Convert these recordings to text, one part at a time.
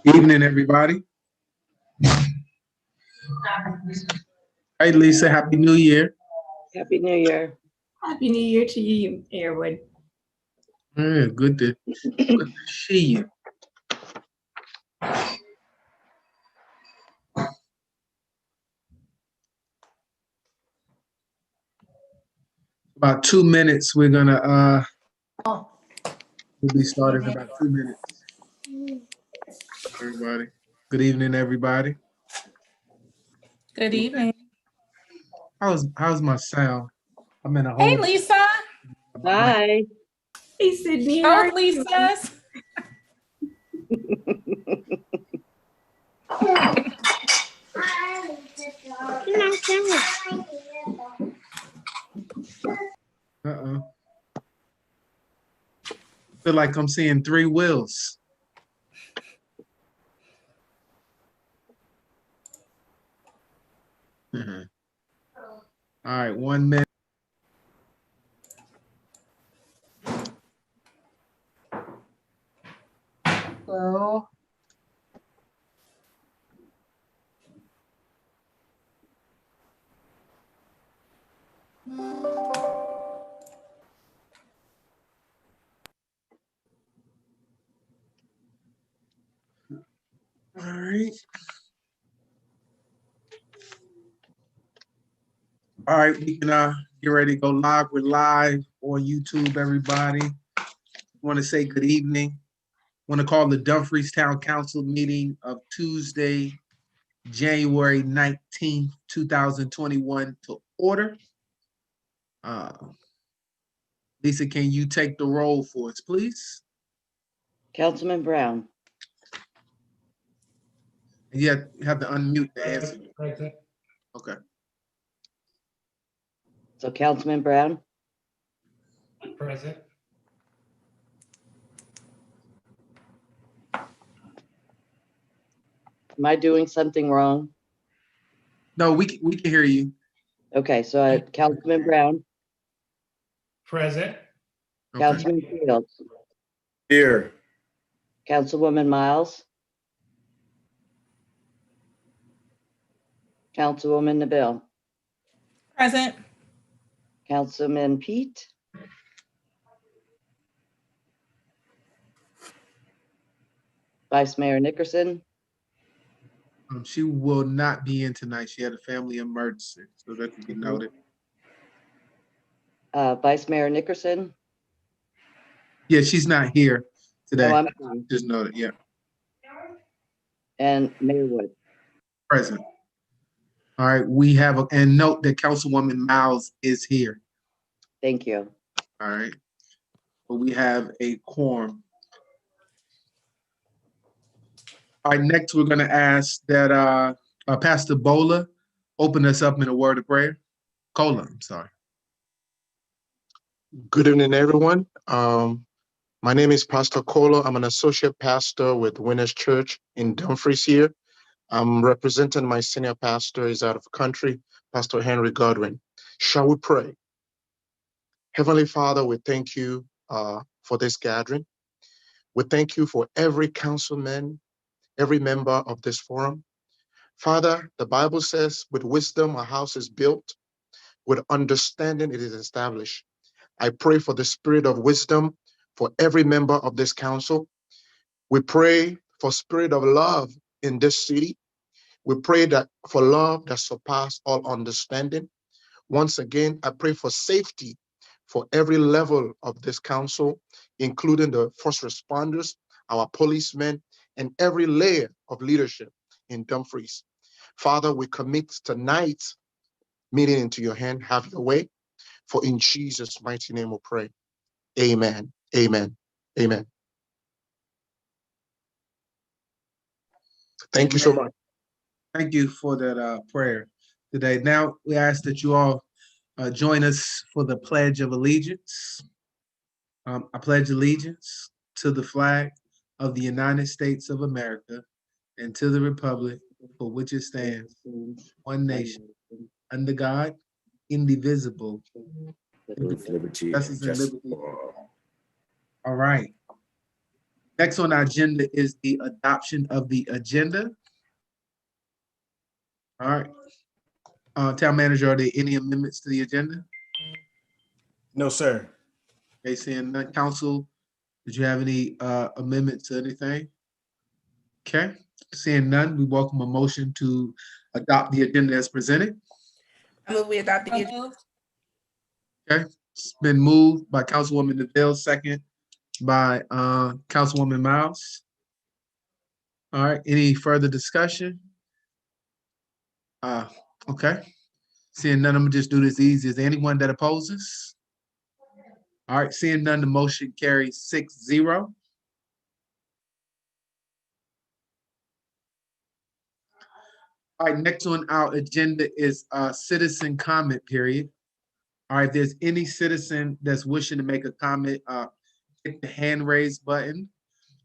Evening, everybody. Hey, Lisa, Happy New Year. Happy New Year. Happy New Year to you, Airwood. Yeah, good to see you. About 2 minutes, we're gonna we'll be starting in about 2 minutes. Everybody. Good evening, everybody. Good evening. How's my sound? I'm in a Hey, whole Lisa. Hi. Hey, Sydney. Both Lisas. Feel like I'm seeing 3 wheels. All right, 1 minute. Hello. All right. All right, we can get ready to go live. We're live on YouTube, everybody. Want to say good evening. Want to call the Dumfries Town Council meeting of Tuesday, January 19th, 2021 to order. Lisa, can you take the roll for us, please? Councilman Brown. And you have to unmute the answer. Present. Okay. So Councilman Brown, Present. am I doing something wrong? No, we can hear you. Okay, so Councilman Brown, Present. Okay. Councilman Fields, Here. Councilwoman Miles, Councilwoman Nabil, Present. Councilman Pete, Vice Mayor Nickerson, She will not be in tonight. She had a family emergency, so that can be noted. Vice Mayor Nickerson. Yeah, she's not here today. Oh, I'm sorry. Just noted, yeah, And Mayor Wood. present. All right, we have, and note that Councilwoman Miles is here. Thank you. All right, but we have a quorum. All right, next we're gonna ask that Pastor Bola open us up in a word of prayer. Cola, I'm sorry. Good evening, everyone. My name is Pastor Kola. I'm an associate pastor with Winners Church in Dumfries here. I'm representing my senior pastor is out of country, Pastor Henry Godwin. Shall we pray? Heavenly Father, we thank you for this gathering. We thank you for every councilman, every member of this forum. Father, the Bible says, with wisdom, a house is built. With understanding, it is established. I pray for the spirit of wisdom for every member of this council. We pray for spirit of love in this city. We pray that for love that surpasses all understanding. Once again, I pray for safety for every level of this council, including the first responders, our policemen, and every layer of leadership in Dumfries. Father, we commit tonight's meeting into your hand. Have your way. For in Jesus' mighty name we pray. Amen. Amen. Amen. Thank you so much. Thank you for that prayer today. Now we ask that you all join us for the Pledge of Allegiance. I pledge allegiance to the flag of the United States of America and to the republic for which it stands, one nation, under God, indivisible, with liberty justice and and justice liberty. for all. All right. Next on our agenda is the adoption of the agenda. All right. Town manager, are there any amendments to the agenda? No, sir. Okay, seeing none. Council, did you have any amendments to anything? Okay, seeing none, we welcome a motion to adopt the agenda as presented. I move we adopt the So agenda. moved. It's been moved by Councilwoman Neville, second by Councilwoman Miles. All right, any further discussion? Okay. Seeing none, I'm gonna just do this easy. Is there anyone that opposes? All right, seeing none, the motion carries 6-0. All right, next on our agenda is citizen comment period. All right, if there's any citizen that's wishing to make a comment, hit the hand raise button.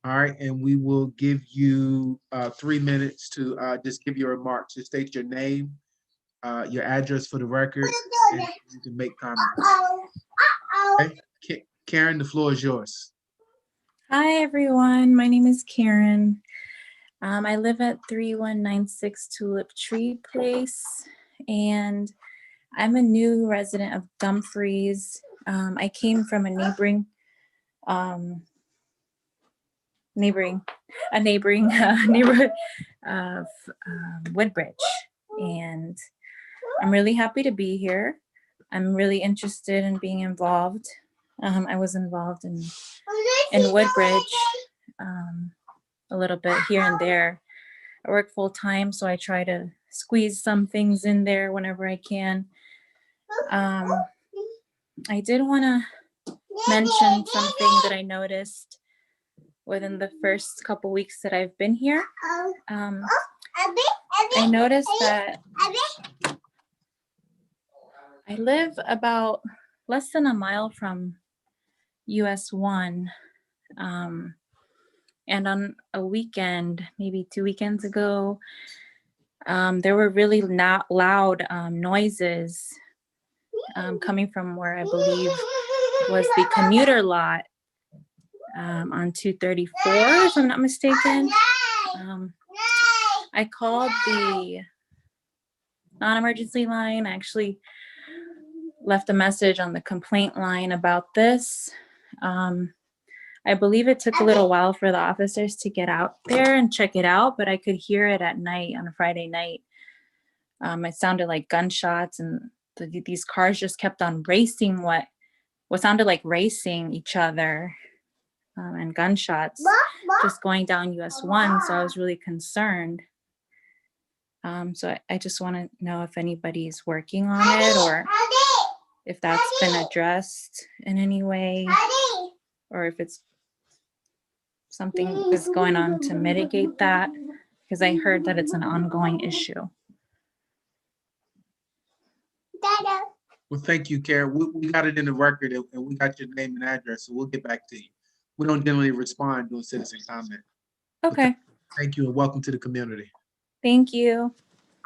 All right, and we will give you 3 minutes to just give your remarks. Just state your name, your address for the record, and you can make comments. Okay. Karen, the floor is yours. Hi, everyone. My name is Karen. I live at 3196 Tulip Tree Place, and I'm a new resident of Dumfries. I came from a neighboring neighborhood of Woodbridge, and I'm really happy to be here. I'm really interested in being involved. I was involved in Woodbridge a little bit here and there. I work full time, so I try to squeeze some things in there whenever I can. I did want to mention something that I noticed within the first couple weeks that I've been here. I noticed that I live about less than a mile from US 1. And on a weekend, maybe 2 weekends ago, there were really not loud noises coming from where I believe was the commuter lot on 234, if I'm not mistaken. I called the non-emergency line. I actually left a message on the complaint line about this. I believe it took a little while for the officers to get out there and check it out, but I could hear it at night on a Friday night. It sounded like gunshots, and these cars just kept on racing what sounded like racing each other, and gunshots just going down US 1. So I was really concerned. So I just want to know if anybody's working on it, or if that's been addressed in any way, or if it's something is going on to mitigate that, because I heard that it's an ongoing issue. Well, thank you, Karen. We got it in the record, and we got your name and address, so we'll get back to you. We don't generally respond to a citizen comment. Okay, Thank you, and welcome to the community. thank you.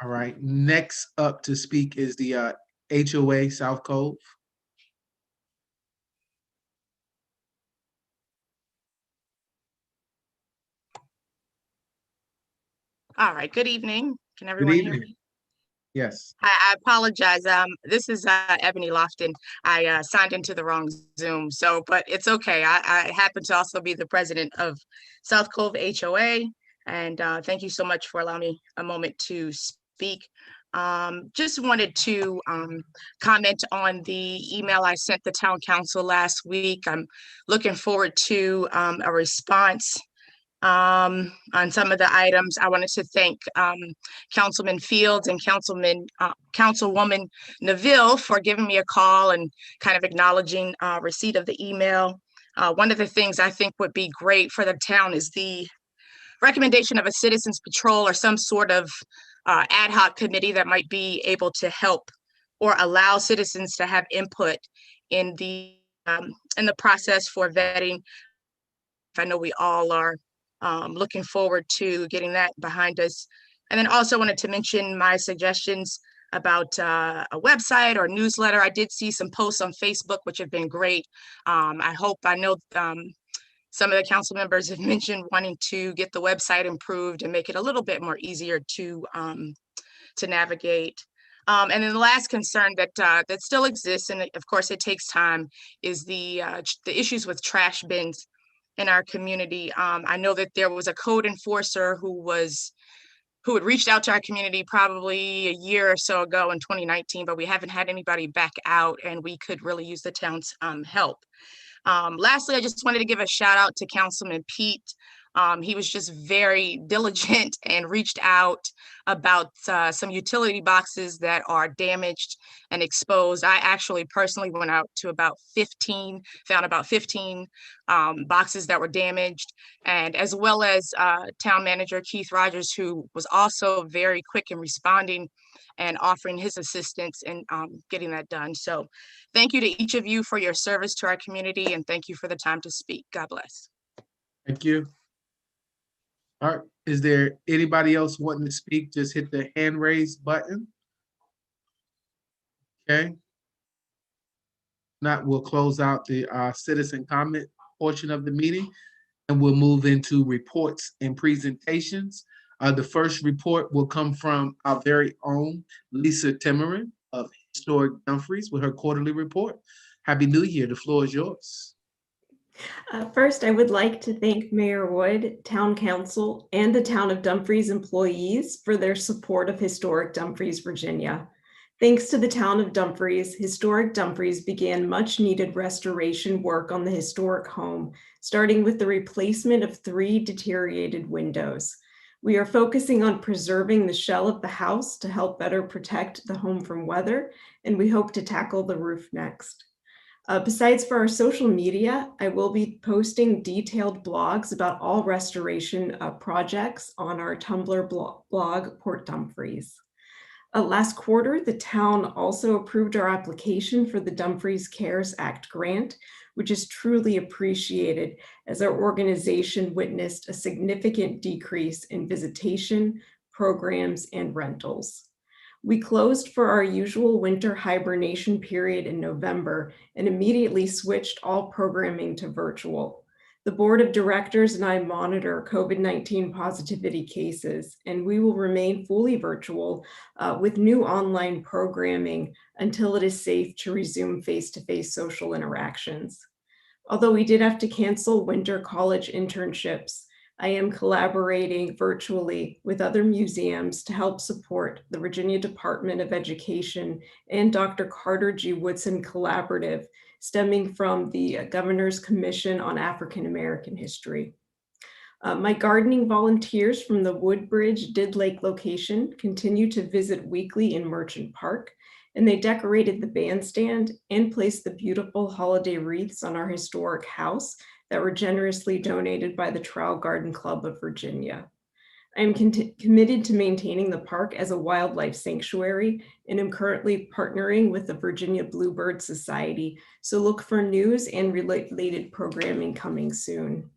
All right, next up to speak is the HOA South Cove. All right, good evening. Can Good everyone hear evening. me? Yes. I apologize. This is Ebony Lofton. I signed into the wrong Zoom, but it's okay. I happen to also be the president of South Cove HOA, and thank you so much for allowing me a moment to speak. Just wanted to comment on the email I sent the town council last week. I'm looking forward to a response on some of the items. I wanted to thank Councilman Fields and Councilwoman Neville for giving me a call and kind of acknowledging receipt of the email. One of the things I think would be great for the town is the recommendation of a citizens patrol or some sort of ad hoc committee that might be able to help or allow citizens to have input in the process for vetting. I know we all are looking forward to getting that behind us. And then also wanted to mention my suggestions about a website or newsletter. I did see some posts on Facebook, which have been great. I know some of the council members have mentioned wanting to get the website improved and make it a little bit more easier to navigate. And then the last concern that still exists, and of course it takes time, is the issues with trash bins in our community. I know that there was a code enforcer who had reached out to our community probably a year or so ago in 2019, but we haven't had anybody back out, and we could really use the town's help. Lastly, I just wanted to give a shout out to Councilman Pete. He was just very diligent and reached out about some utility boxes that are damaged and exposed. I actually personally went out to found about 15 boxes that were damaged, and as well as Town Manager Keith Rogers, who was also very quick in responding and offering his assistance in getting that done. So thank you to each of you for your service to our community, and thank you for the time to speak. God bless. Thank you. All right, is there anybody else wanting to speak? Just hit the hand raise button. Okay. Not, we'll close out the citizen comment portion of the meeting, and we'll move into reports and presentations. The first report will come from our very own Lisa Timmerin of Historic Dumfries with her quarterly report. Happy New Year. The floor is yours. First, I would like to thank Mayor Wood, Town Council, and the Town of Dumfries employees for their support of Historic Dumfries, Virginia. Thanks to the Town of Dumfries, Historic Dumfries began much needed restoration work on the historic home, starting with the replacement of 3 deteriorated windows. We are focusing on preserving the shell of the house to help better protect the home from weather, and we hope to tackle the roof next. Besides for our social media, I will be posting detailed blogs about all restoration projects on our Tumblr blog, Port Dumfries. Last quarter, the town also approved our application for the Dumfries CARES Act grant, which is truly appreciated as our organization witnessed a significant decrease in visitation, programs, and rentals. We closed for our usual winter hibernation period in November and immediately switched all programming to virtual. The board of directors and I monitor COVID-19 positivity cases, and we will remain fully virtual with new online programming until it is safe to resume face-to-face social interactions. Although we did have to cancel winter college internships, I am collaborating virtually with other museums to help support the Virginia Department of Education and Dr. Carter G. Woodson Collaborative, stemming from the Governor's Commission on African American History. My gardening volunteers from the Woodbridge Did Lake location continue to visit weekly in Merchant Park, and they decorated the bandstand and placed the beautiful holiday wreaths on our historic house that were generously donated by the Trowel Garden Club of Virginia. I am committed to maintaining the park as a wildlife sanctuary, and am currently partnering with the Virginia Bluebird Society, so look for news and related programming coming soon.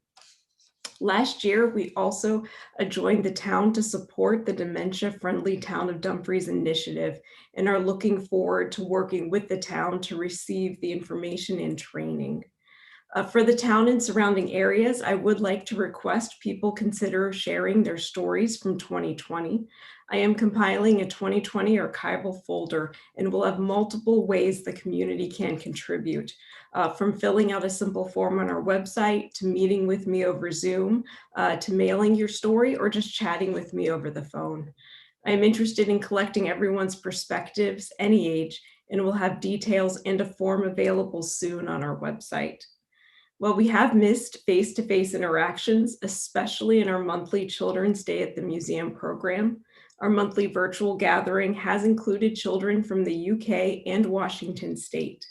Last year, we also joined the town to support the Dementia Friendly Town of Dumfries initiative, and are looking forward to working with the town to receive the information and training. For the town and surrounding areas, I would like to request people consider sharing their stories from 2020. I am compiling a 2020 archival folder, and will have multiple ways the community can contribute, from filling out a simple form on our website, to meeting with me over Zoom, to mailing your story, or just chatting with me over the phone. I am interested in collecting everyone's perspectives, any age, and will have details and a form available soon on our website. While we have missed face-to-face interactions, especially in our monthly Children's Day at the Museum program, our monthly virtual gathering has included children from the UK and Washington State.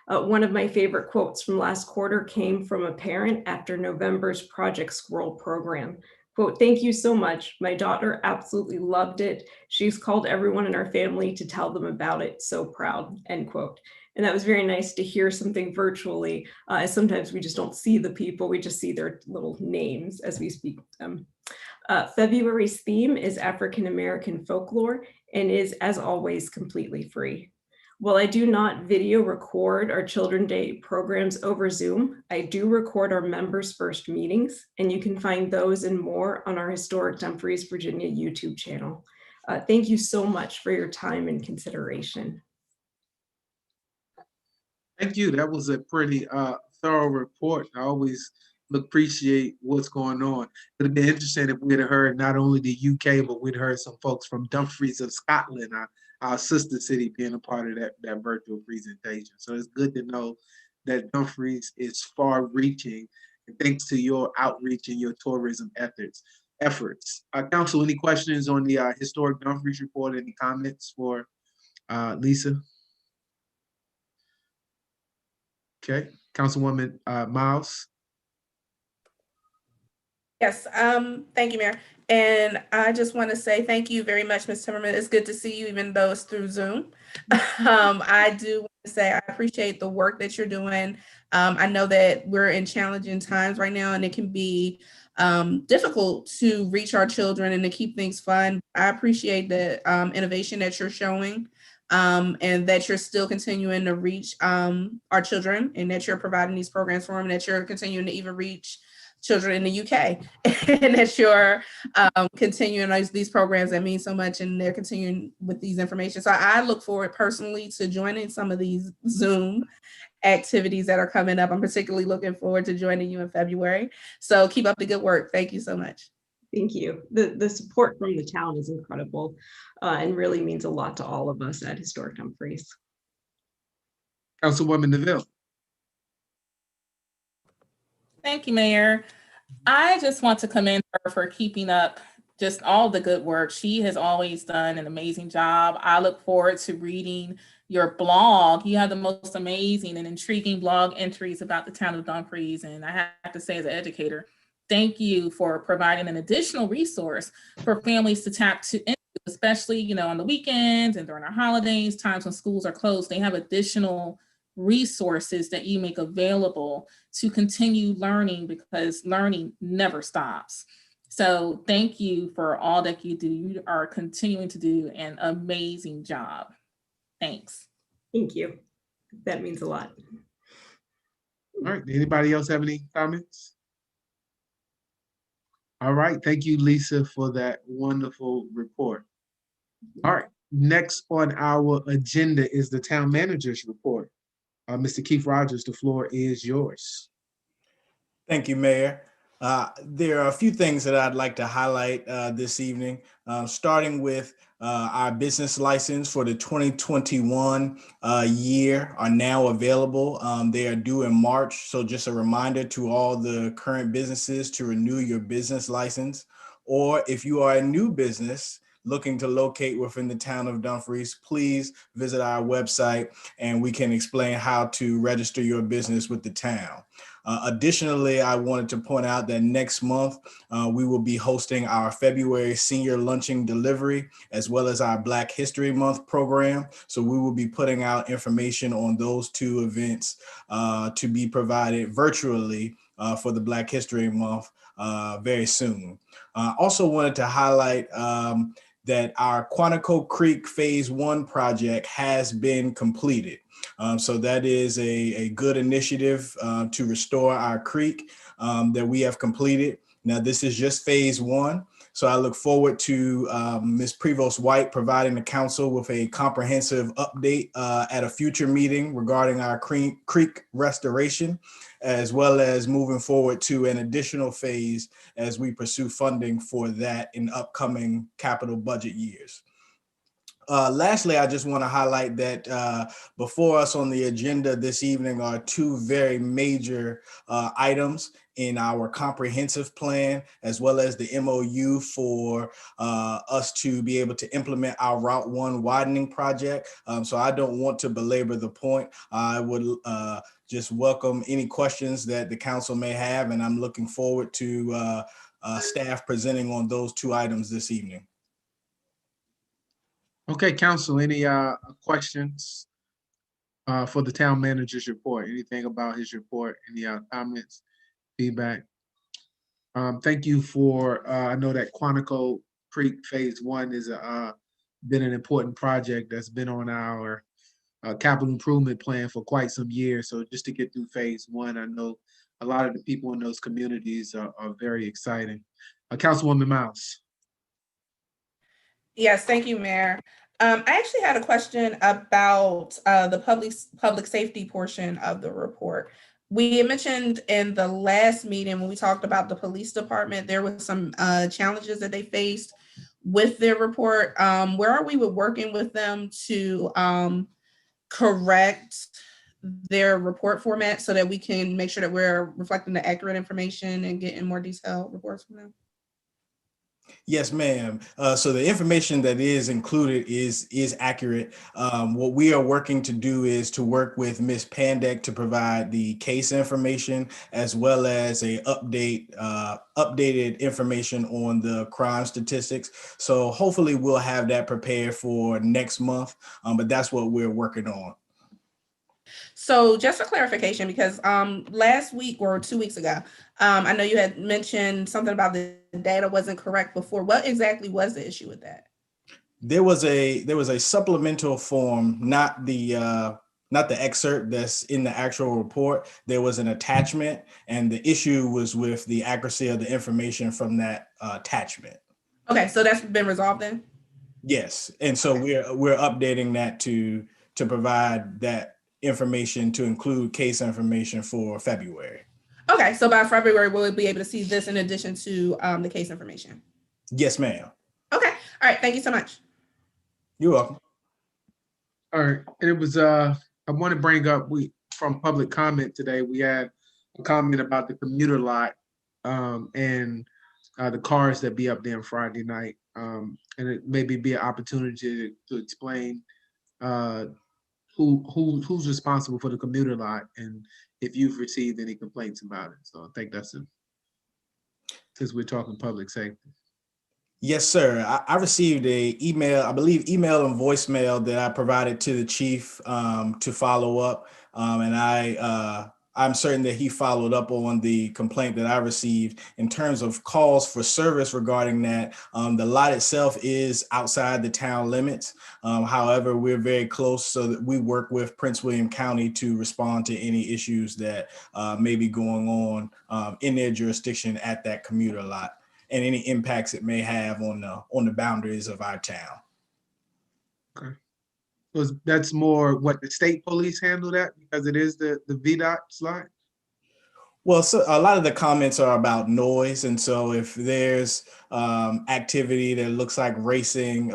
One of my favorite quotes from last quarter came from a parent after November's Project Squirrel program. Quote, "Thank you so much. My daughter absolutely loved it. She's called everyone in our family to tell them about it. So proud," end quote. And that was very nice to hear something virtually, as sometimes we just don't see the people, we just see their little names as we speak to them. February's theme is African American folklore, and is, as always, completely free. While I do not video record our Children's Day programs over Zoom, I do record our members' first meetings, and you can find those and more on our Historic Dumfries, Virginia YouTube channel. Thank you so much for your time and consideration. Thank you. That was a pretty thorough report. I always appreciate what's going on. It'd be interesting if we'd have heard not only the UK, but we'd heard some folks from Dumfries of Scotland, our sister city, being a part of that virtual presentation. So it's good to know that Dumfries is far reaching, and thanks to your outreach and your tourism efforts. Council, any questions on the historic Dumfries report? Any comments for Lisa? Okay, Councilwoman Miles. Yes, thank you, Mayor. And I just want to say thank you very much, Ms. Timmerman. It's good to see you, even though it's through Zoom. I do want to say I appreciate the work that you're doing. I know that we're in challenging times right now, and it can be difficult to reach our children and to keep things fun. I appreciate the innovation that you're showing, and that you're still continuing to reach our children, and that you're providing these programs for them, and that you're continuing to even reach children in the UK, and that you're continuing these programs that mean so much, and they're continuing with these information. So I look forward personally to joining some of these Zoom activities that are coming up. I'm particularly looking forward to joining you in February. So keep up the good work. Thank you so much. Thank you. The support from the town is incredible and really means a lot to all of us at Historic Dumfries. Councilwoman DeVille. Thank you, Mayor. I just want to commend her for keeping up just all the good work. She has always done an amazing job. I look forward to reading your blog. You have the most amazing and intriguing blog entries about the town of Dumfries. And I have to say, as an educator, thank you for providing an additional resource for families to tap into, especially, on the weekends and during our holidays, times when schools are closed. They have additional resources that you make available to continue learning, because learning never stops. So thank you for all that you do. You are continuing to do an amazing job. Thanks. Thank you. That means a lot. All right, anybody else have any comments? All right, thank you, Lisa, for that wonderful report. All right, next on our agenda is the town manager's report. Mr. Keith Rogers, the floor is yours. Thank you, Mayor. There are a few things that I'd like to highlight this evening, starting with our business license for the 2021 year are now available. They are due in March. So just a reminder to all the current businesses to renew your business license. Or if you are a new business looking to locate within the town of Dumfries, please visit our website and we can explain how to register your business with the town. Additionally, I wanted to point out that next month, we will be hosting our February senior luncheon delivery, as well as our Black History Month program. So we will be putting out information on those two events to be provided virtually for the Black History Month very soon. Also wanted to highlight that our Quantico Creek Phase 1 project has been completed. So that is a good initiative to restore our creek that we have completed. Now, this is just Phase 1. So I look forward to Ms. Prevost White providing the council with a comprehensive update at a future meeting regarding our creek restoration, as well as moving forward to an additional phase as we pursue funding for that in upcoming capital budget years. Lastly, I just want to highlight that before us on the agenda this evening are two very major items in our comprehensive plan, as well as the MOU for us to be able to implement our Route 1 widening project. So I don't want to belabor the point. I would just welcome any questions that the council may have, and I'm looking forward to staff presenting on those two items this evening. Okay, council, any questions for the town manager's report? Anything about his report? Any comments, feedback? Thank you for, I know that Quantico Creek Phase 1 is been an important project that's been on our capital improvement plan for quite some years. So just to get through phase one, I know a lot of the people in those communities are very excited. Councilwoman Miles. Yes, thank you, Mayor. I actually had a question about the public safety portion of the report. We had mentioned in the last meeting when we talked about the police department, there was some challenges that they faced with their report. Where are we with working with them to correct their report format so that we can make sure that we're reflecting the accurate information and getting more detailed reports from them? Yes, ma'am. So the information that is included is accurate. What we are working to do is to work with Ms. Pandek to provide the case information as well as a updated information on the crime statistics. So hopefully we'll have that prepared for next month, but that's what we're working on. So just for clarification, because last week or 2 weeks ago, I know you had mentioned something about the data wasn't correct before. What exactly was the issue with that? There was a supplemental form, not the excerpt that's in the actual report. There was an attachment, and the issue was with the accuracy of the information from that attachment. Okay, so that's been resolved then? Yes, and so we're updating that to provide that information to include case information for February. Okay, so by February, we'll be able to see this in addition to the case information. Yes, ma'am. Okay, all right, thank you so much. You're welcome. All right, and it was, I want to bring up, from public comment today, we had a comment about the commuter lot and the cars that be up there on Friday night. And it maybe be an opportunity to explain who's responsible for the commuter lot and if you've received any complaints about it. So I think that's it, since we're talking public safety. Yes, sir. I received a email, I believe email and voicemail that I provided to the chief to follow up. And I'm certain that he followed up on the complaint that I received in terms of calls for service regarding that. The lot itself is outside the town limits. However, we're very close so that we work with Prince William County to respond to any issues that may be going on in their jurisdiction at that commuter lot, and any impacts it may have on the boundaries of our town. Okay. So that's more what the state police handle that, because it is the VDOT slide? Well, so a lot of the comments are about noise. And so if there's activity that looks like racing,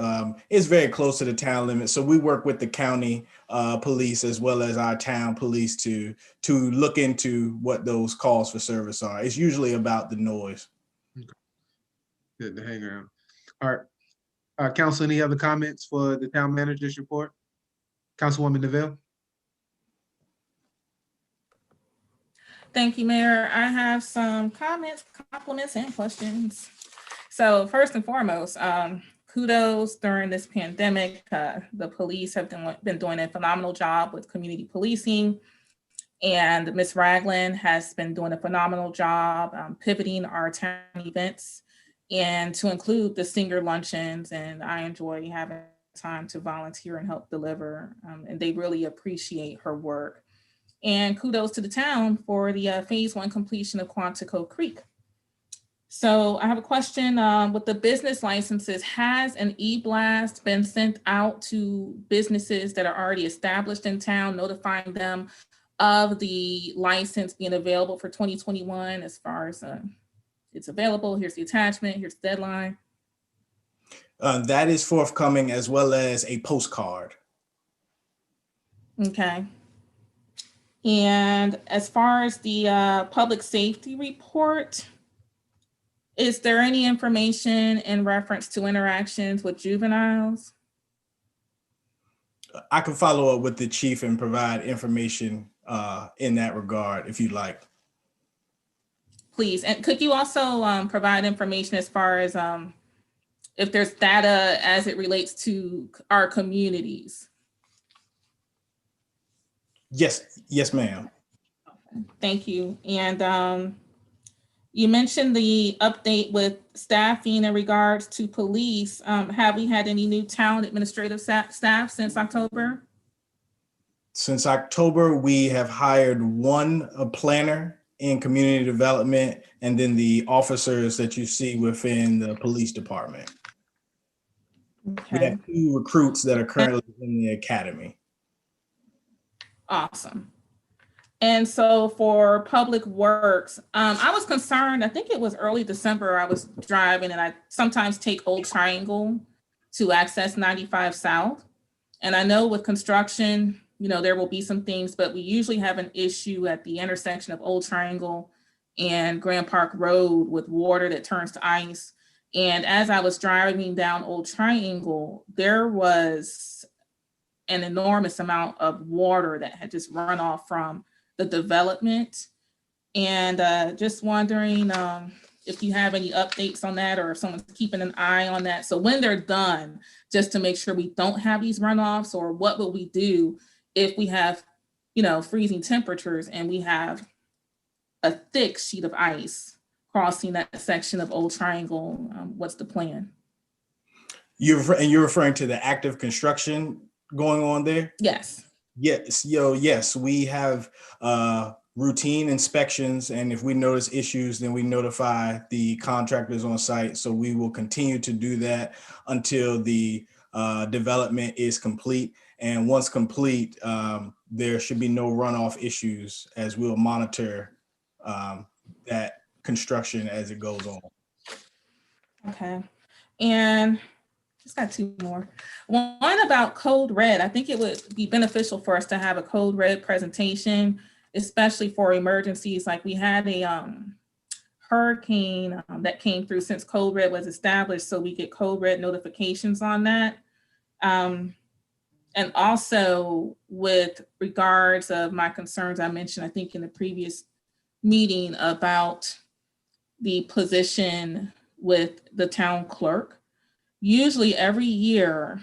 it's very close to the town limit. So we work with the county police as well as our town police to look into what those calls for service are. It's usually about the noise. Okay. Good to hang around. All right. Council, any other comments for the town manager's report? Councilwoman DeVille? Thank you, Mayor. I have some comments, compliments, and questions. So first and foremost, kudos during this pandemic. The police have been doing a phenomenal job with community policing, and Ms. Ragland has been doing a phenomenal job pivoting our town events and to include the senior luncheons. And I enjoy having time to volunteer and help deliver, and they really appreciate her work. And kudos to the town for the phase 1 completion of Quantico Creek. So I have a question with the business licenses. Has an e-blast been sent out to businesses that are already established in town, notifying them of the license being available for 2021 as far as it's available, here's the attachment, here's the deadline? That is forthcoming, as well as a postcard. Okay. And as far as the public safety report, is there any information in reference to interactions with juveniles? I can follow up with the chief and provide information in that regard if you'd like. Please. And could you also provide information as far as if there's data as it relates to our communities? Yes, ma'am. Thank you. And you mentioned the update with staffing in regards to police. Have we had any new town administrative staff since October? Since October, we have hired one planner in community development, and then the officers that you see within the police department. We Okay, have 2 recruits that are currently in the academy. awesome. And so for Public Works, I was concerned, I think it was early December, I was driving and I sometimes take Old Triangle to access 95 South. And I know with construction, you know, there will be some things, but we usually have an issue at the intersection of Old Triangle and Grand Park Road with water that turns to ice. And as I was driving down Old Triangle, there was an enormous amount of water that had just run off from the development. And just wondering if you have any updates on that or if someone's keeping an eye on that. So when they're done, just to make sure we don't have these runoffs, or what will we do if we have, you know, freezing temperatures and we have a thick sheet of ice crossing that section of Old Triangle? What's the plan? You're referring to the active construction going on there? Yes. Yes, we have routine inspections, and if we notice issues, then we notify the contractors on site. So we will continue to do that until the development is complete. And once complete, there should be no runoff issues, as we'll monitor that construction as it goes on. Okay. And just got 2 more. One about Code Red. I think it would be beneficial for us to have a Code Red presentation, especially for emergencies. Like we had a hurricane that came through since Code Red was established, so we get Code Red notifications on that. And also with regards of my concerns I mentioned, I think in the previous meeting, about the position with the town clerk. Usually every year,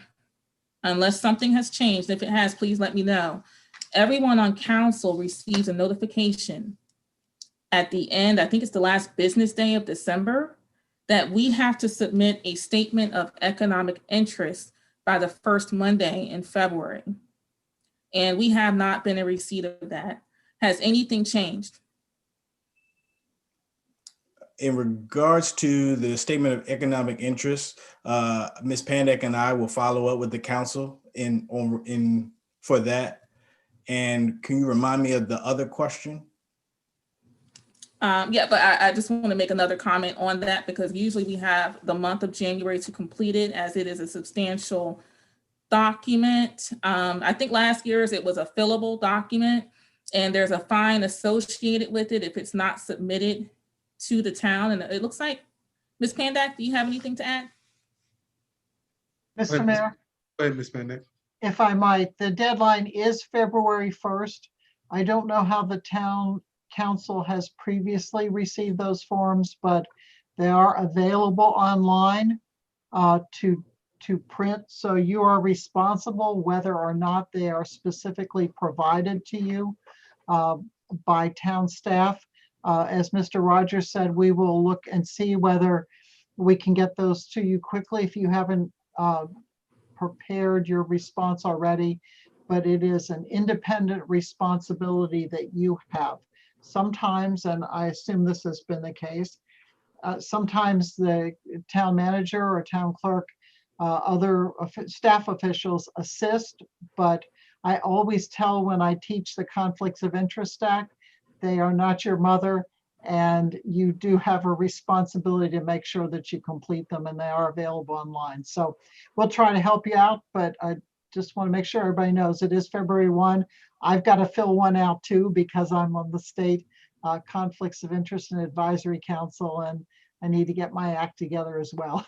unless something has changed, if it has, please let me know, everyone on council receives a notification at the end, I think it's the last business day of December, that we have to submit a statement of economic interest by the first Monday in February. And we have not been in receipt of that. Has anything changed? In regards to the statement of economic interest, Ms. Pandek and I will follow up with the council for that. And can you remind me of the other question? Yeah, but I just want to make another comment on that, because usually we have the month of January to complete it, as it is a substantial document. I think last year's it was a fillable document, and there's a fine associated with it if it's not submitted to the town. And it looks like, Ms. Pandak, do you have anything to add? Mr. Mayor, Go ahead, Ms. Pandek. if I might, the deadline is February 1st. I don't know how the town council has previously received those forms, but they are available online to print. So you are responsible whether or not they are specifically provided to you by town staff. As Mr. Rogers said, we will look and see whether we can get those to you quickly if you haven't prepared your response already, but it is an independent responsibility that you have. Sometimes, and I assume this has been the case, sometimes the town manager or town clerk, other staff officials assist, but I always tell when I teach the Conflicts of Interest Act, they are not your mother, and you do have a responsibility to make sure that you complete them, and they are available online. So we'll try to help you out, but I just want to make sure everybody knows it is February 1. I've got to fill one out too, because I'm on the state Conflicts of Interest and Advisory Council, and I need to get my act together as well.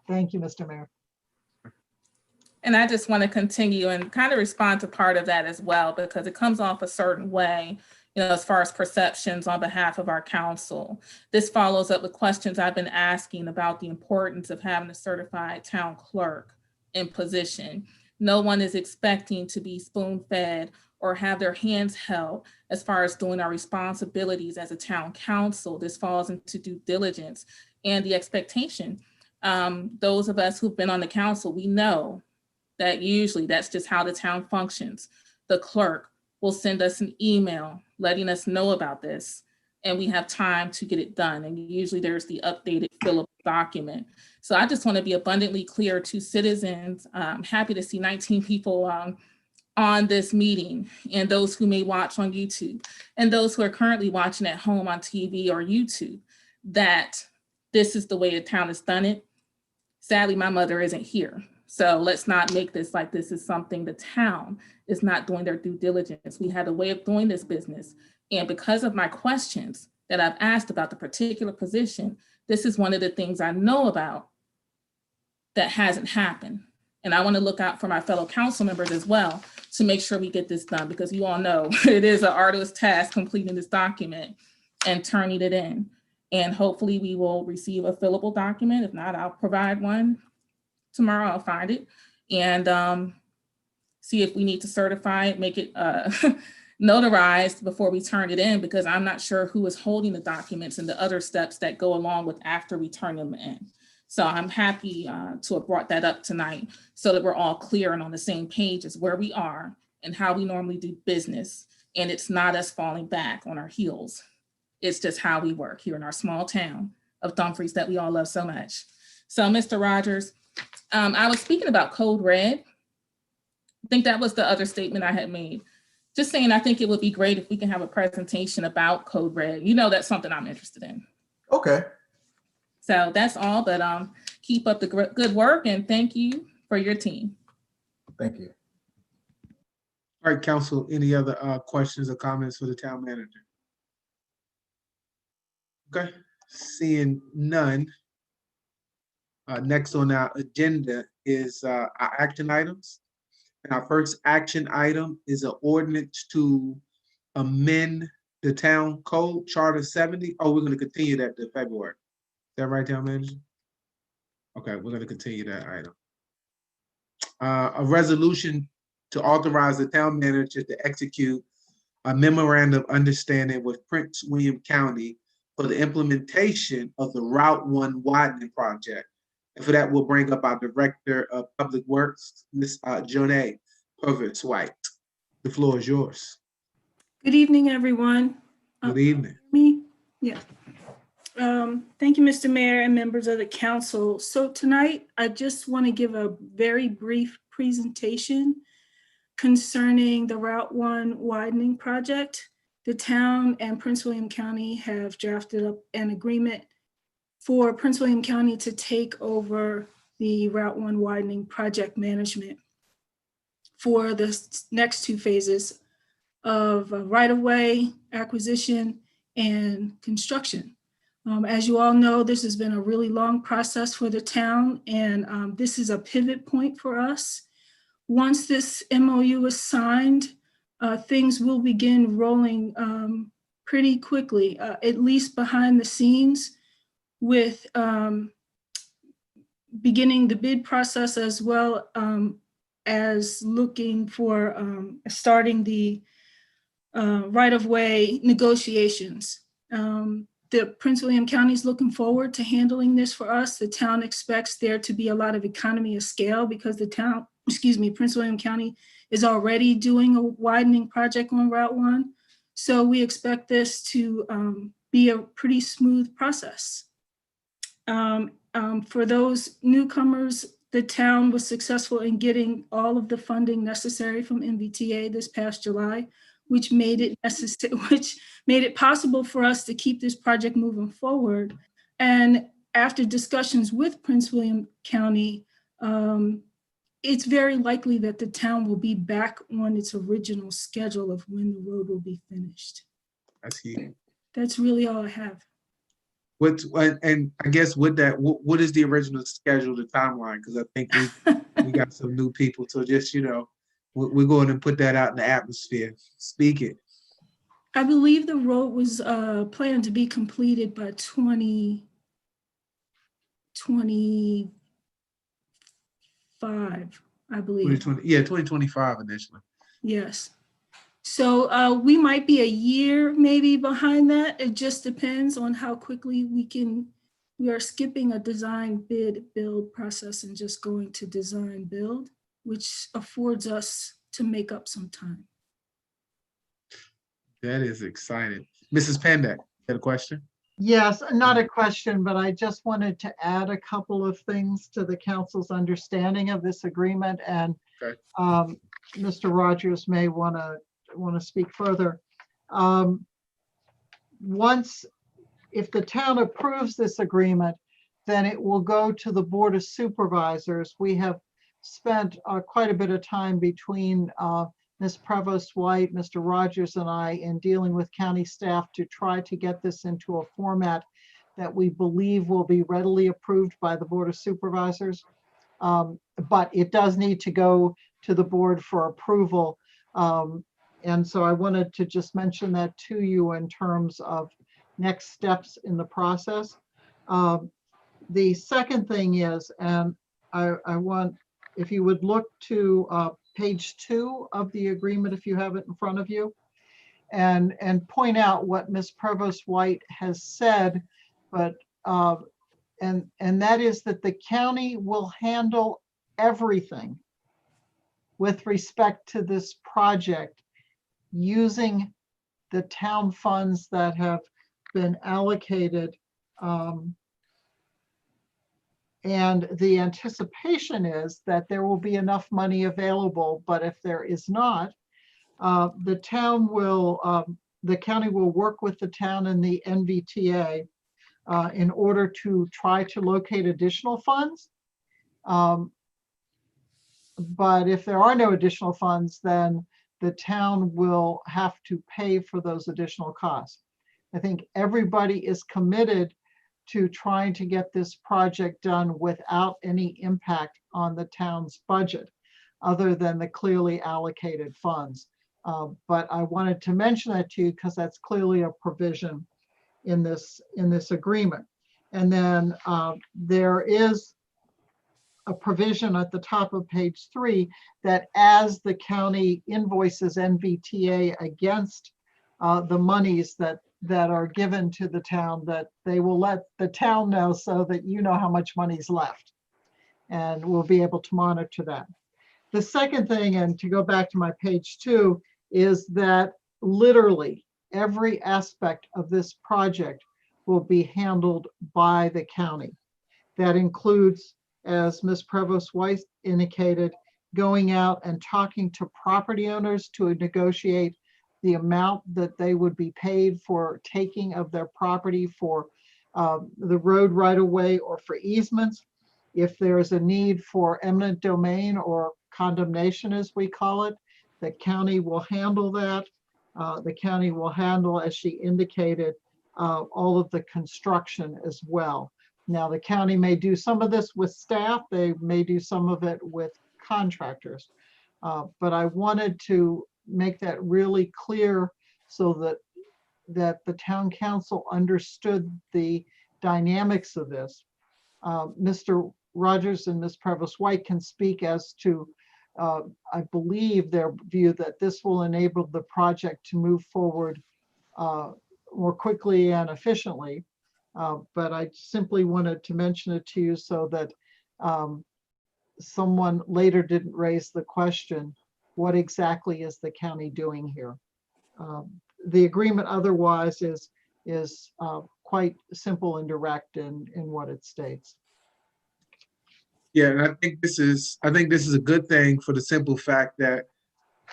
Thank you, Mr. Mayor. And I just want to continue and kind of respond to part of that as well, because it comes off a certain way, you know, as far as perceptions on behalf of our council. This follows up with questions I've been asking about the importance of having a certified town clerk in position. No one is expecting to be spoon-fed or have their hands held as far as doing our responsibilities as a town council. This falls into due diligence and the expectation. Those of us who've been on the council, we know that usually that's just how the town functions. the clerk will send us an email letting us know about this, and we have time to get it done. And usually there's the updated fillable document. So I just want to be abundantly clear to citizens. I'm happy to see 19 people on this meeting, and those who may watch on YouTube, and those who are currently watching at home on TV or YouTube, that this is the way the town has done it. Sadly, my mother isn't here. So let's not make this like this is something the town is not doing their due diligence. We had a way of doing this business. And because of my questions that I've asked about the particular position, this is one of the things I know about that hasn't happened. And I want to look out for my fellow council members as well to make sure we get this done, because you all know it is an arduous task completing this document and turning it in. And hopefully we will receive a fillable document. If not, I'll provide one tomorrow. I'll find it and see if we need to certify it, make it notarized before we turn it in, because I'm not sure who is holding the documents and the other steps that go along with after we turn them in. So I'm happy to have brought that up tonight so that we're all clear and on the same page as where we are and how we normally do business. And it's not us falling back on our heels. It's just how we work here in our small town of Dumfries that we all love so much. So Mr. Rogers, I was speaking about Code Red. I think that was the other statement I had made. Just saying, I think it would be great if we can have a presentation about Code Red. You know, that's something I'm interested in. Okay. So that's all, but keep up the good work and thank you for your team. Thank you. All right, council, any other questions or comments for the town manager? Okay, seeing none. Next on our agenda is our action items. And our first action item is an ordinance to amend the town code, Charter 70. Oh, we're going to continue that to February. Is that right, town manager? Okay, we're going to continue that item. A resolution to authorize the town manager to execute a memorandum of understanding with Prince William County for the implementation of the Route 1 widening project. And for that, we'll bring up our Director of Public Works, Ms. Jonay Purvis-White. The floor is yours. Good evening, everyone. Good evening. Me? Yeah. Thank you, Mr. Mayor and members of the council. So tonight, I just want to give a very brief presentation concerning the Route 1 widening project. The town and Prince William County have drafted up an agreement for Prince William County to take over the Route 1 widening project management for the next two phases of right-of-way acquisition and construction. As you all know, this has been a really long process for the town, and this is a pivot point for us. Once this MOU is signed, things will begin rolling pretty quickly, at least behind the scenes, with beginning the bid process as well as looking for starting the right-of-way negotiations. The Prince William County is looking forward to handling this for us. The town expects there to be a lot of economy of scale because the town, Prince William County is already doing a widening project on Route 1. So we expect this to be a pretty smooth process. For those newcomers, the town was successful in getting all of the funding necessary from MVTA this past July, which made it possible for us to keep this project moving forward. And after discussions with Prince William County, it's very likely that the town will be back on its original schedule of when the road will be finished. That's huge. That's really all I have. And I guess with that, what is the original schedule, the timeline? Because I think we got some new people. So just, we're going to put that out in the atmosphere. Speak it. I believe the road was planned to be completed by 2025, I believe. 2025 initially. Yes. So we might be a year maybe behind that. It just depends on how quickly we are skipping a design bid build process and just going to design build, which affords us to make up some time. That is exciting. Mrs. Pandak, you had a question? Yes, not a question, but I just wanted to add a couple of things to the council's understanding of this agreement, and Okay. Mr. Rogers may want to speak further. Once, if the town approves this agreement, then it will go to the Board of Supervisors. We have spent quite a bit of time between Ms. Prevost White, Mr. Rogers, and I in dealing with county staff to try to get this into a format that we believe will be readily approved by the Board of Supervisors. But it does need to go to the board for approval. And so I wanted to just mention that to you in terms of next steps in the process. The second thing is, and I want, if you would look to page 2 of the agreement, if you have it in front of you, and point out what Ms. Provost White has said, but and that is that the county will handle everything with respect to this project using the town funds that have been allocated. And the anticipation is that there will be enough money available, but if there is not, the county will work with the town and the NVTA in order to try to locate additional funds. But if there are no additional funds, then the town will have to pay for those additional costs. I think everybody is committed to trying to get this project done without any impact on the town's budget, other than the clearly allocated funds. But I wanted to mention that to you because that's clearly a provision in this agreement. And then there is a provision at the top of page 3 that as the county invoices NVTA against the monies that are given to the town, that they will let the town know so that you know how much money is left, and we'll be able to monitor that. The second thing, and to go back to my page 2, is that literally every aspect of this project will be handled by the county. That includes, as Ms. Provost White indicated, going out and talking to property owners to negotiate the amount that they would be paid for taking of their property for the road right of way or for easements. If there is a need for eminent domain or condemnation, as we call it, the county will handle that. The county will handle, as she indicated, all of the construction as well. Now, the county may do some of this with staff. They may do some of it with contractors. But I wanted to make that really clear so that the town council understood the dynamics of this. Mr. Rogers and Ms. Provost White can speak as to, I believe, their view that this will enable the project to move forward more quickly and efficiently. But I simply wanted to mention it to you so that someone later didn't raise the question, what exactly is the county doing here? The agreement otherwise is quite simple and direct in what it states. Yeah, and I think this is a good thing for the simple fact that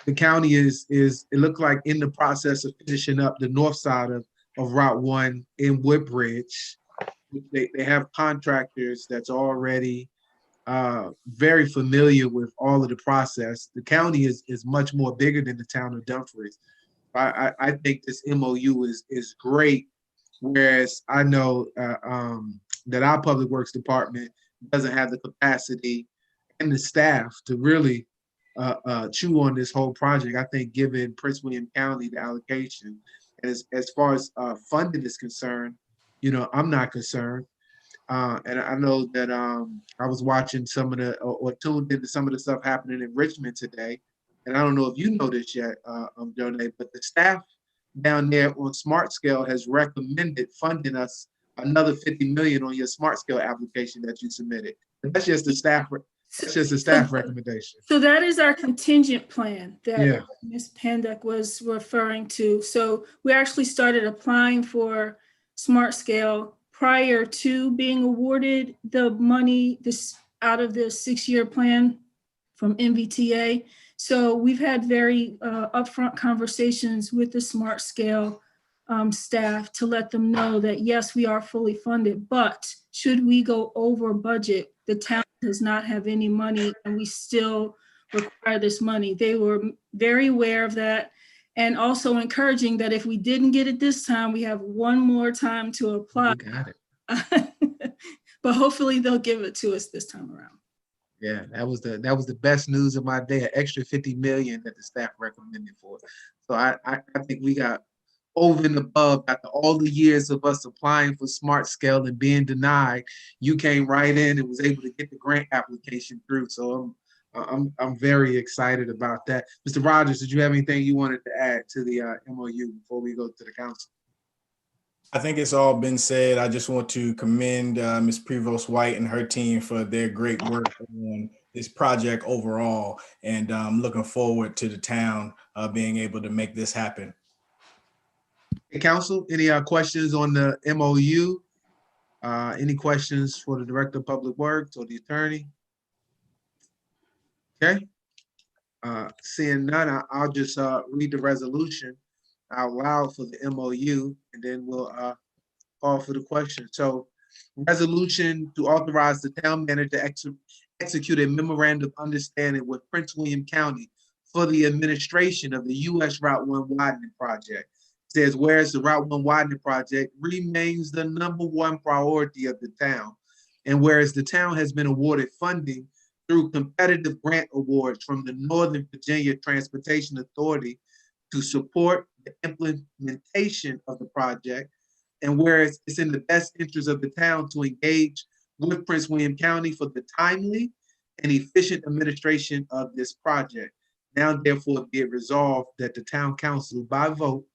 the county is it looked like in the process of finishing up the north side of Route 1 in Woodbridge. They have contractors that's already very familiar with all of the process. The county is much more bigger than the town of Dumfries. I think this MOU is great, whereas I know that our public works department doesn't have the capacity and the staff to really chew on this whole project. I think given Prince William County the allocation, and as far as funding is concerned, I'm not concerned. And I know that I was watching some of the, or tuned into some of the stuff happening in Richmond today. And I don't know if you know this yet, Donay, but the staff down there on Smart Scale has recommended funding us another $50 million on your Smart Scale application that you submitted. And that's just the staff. It's just a staff recommendation. So that is our contingent plan Yeah. that Ms. Pandek was referring to. So we actually started applying for Smart Scale prior to being awarded the money out of the 6-year plan from MVTA. So we've had very upfront conversations with the Smart Scale staff to let them know that, yes, we are fully funded, but should we go over budget, the town does not have any money and we still require this money. They were very aware of that and also encouraging that if we didn't get it this time, we have one more time to apply. You got it. But hopefully they'll give it to us this time around. Yeah, that was the best news of my day, an extra 50 million that the staff recommended for. So I think we got over and above after all the years of us applying for Smart Scale and being denied. You came right in and was able to get the grant application through. So I'm very excited about that. Mr. Rogers, did you have anything you wanted to add to the MOU before we go to the council? I think it's all been said. I just want to commend Ms. Prevost White and her team for their great work on this project overall. And I'm looking forward to the town being able to make this happen. Hey, council, any questions on the MOU? Any questions for the Director of Public Works or the attorney? Okay. Seeing none, I'll just read the resolution out loud for the MOU, and then we'll call for the question. So, resolution to authorize the town manager to execute a memorandum of understanding with Prince William County for the administration of the U.S. Route 1 widening project. Says, whereas the Route 1 widening project remains the #1 priority of the town, and whereas the town has been awarded funding through competitive grant awards from the Northern Virginia Transportation Authority to support the implementation of the project, and whereas it's in the best interest of the town to engage with Prince William County for the timely and efficient administration of this project. Now, therefore, be it resolved that the town council by vote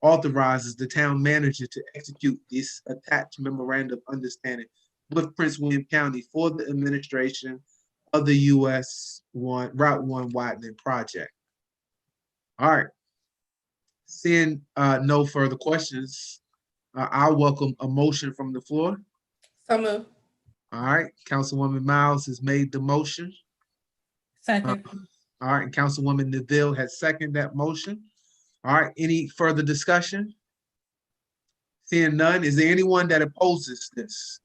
authorizes the town manager to execute this attached memorandum of understanding with Prince William County for the administration of the US Route 1 widening project. All right. Seeing no further questions, I'll welcome a motion from the floor. So moved. All right, Councilwoman Miles has made the motion. Second. All right, and Councilwoman Neville has seconded that motion. All right, any further discussion? Seeing none, is there anyone that opposes this?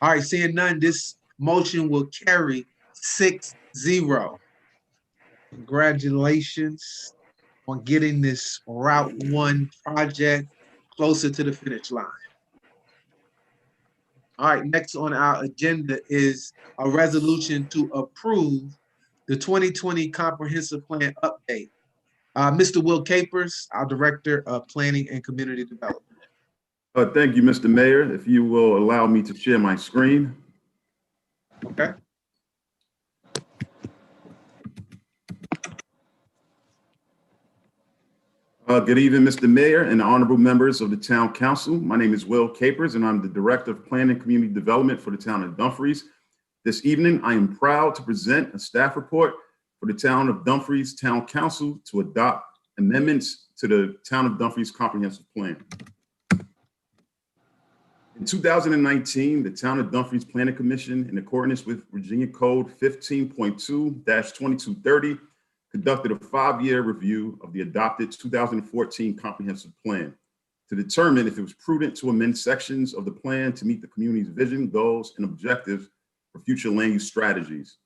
All right, seeing none, this motion will carry 6-0. Congratulations on getting this Route 1 project closer to the finish line. All right, next on our agenda is a resolution to approve the 2020 Comprehensive Plan update. Mr. Will Capers, our Director of Planning and Community Development. Thank you, Mr. Mayor. If you will allow me to share my screen. Okay. Good evening, Mr. Mayor and honorable members of the Town Council. My name is Will Capers, and I'm the Director of Planning and Community Development for the town of Dumfries. This evening, I am proud to present a staff report for the town of Dumfries Town Council to adopt amendments to the town of Dumfries Comprehensive Plan. In 2019, the town of Dumfries Planning Commission, in accordance with Virginia Code 15.2-2230, conducted a 5-year review of the adopted 2014 Comprehensive Plan to determine if it was prudent to amend sections of the plan to meet the community's vision, goals, and objectives for future land use strategies.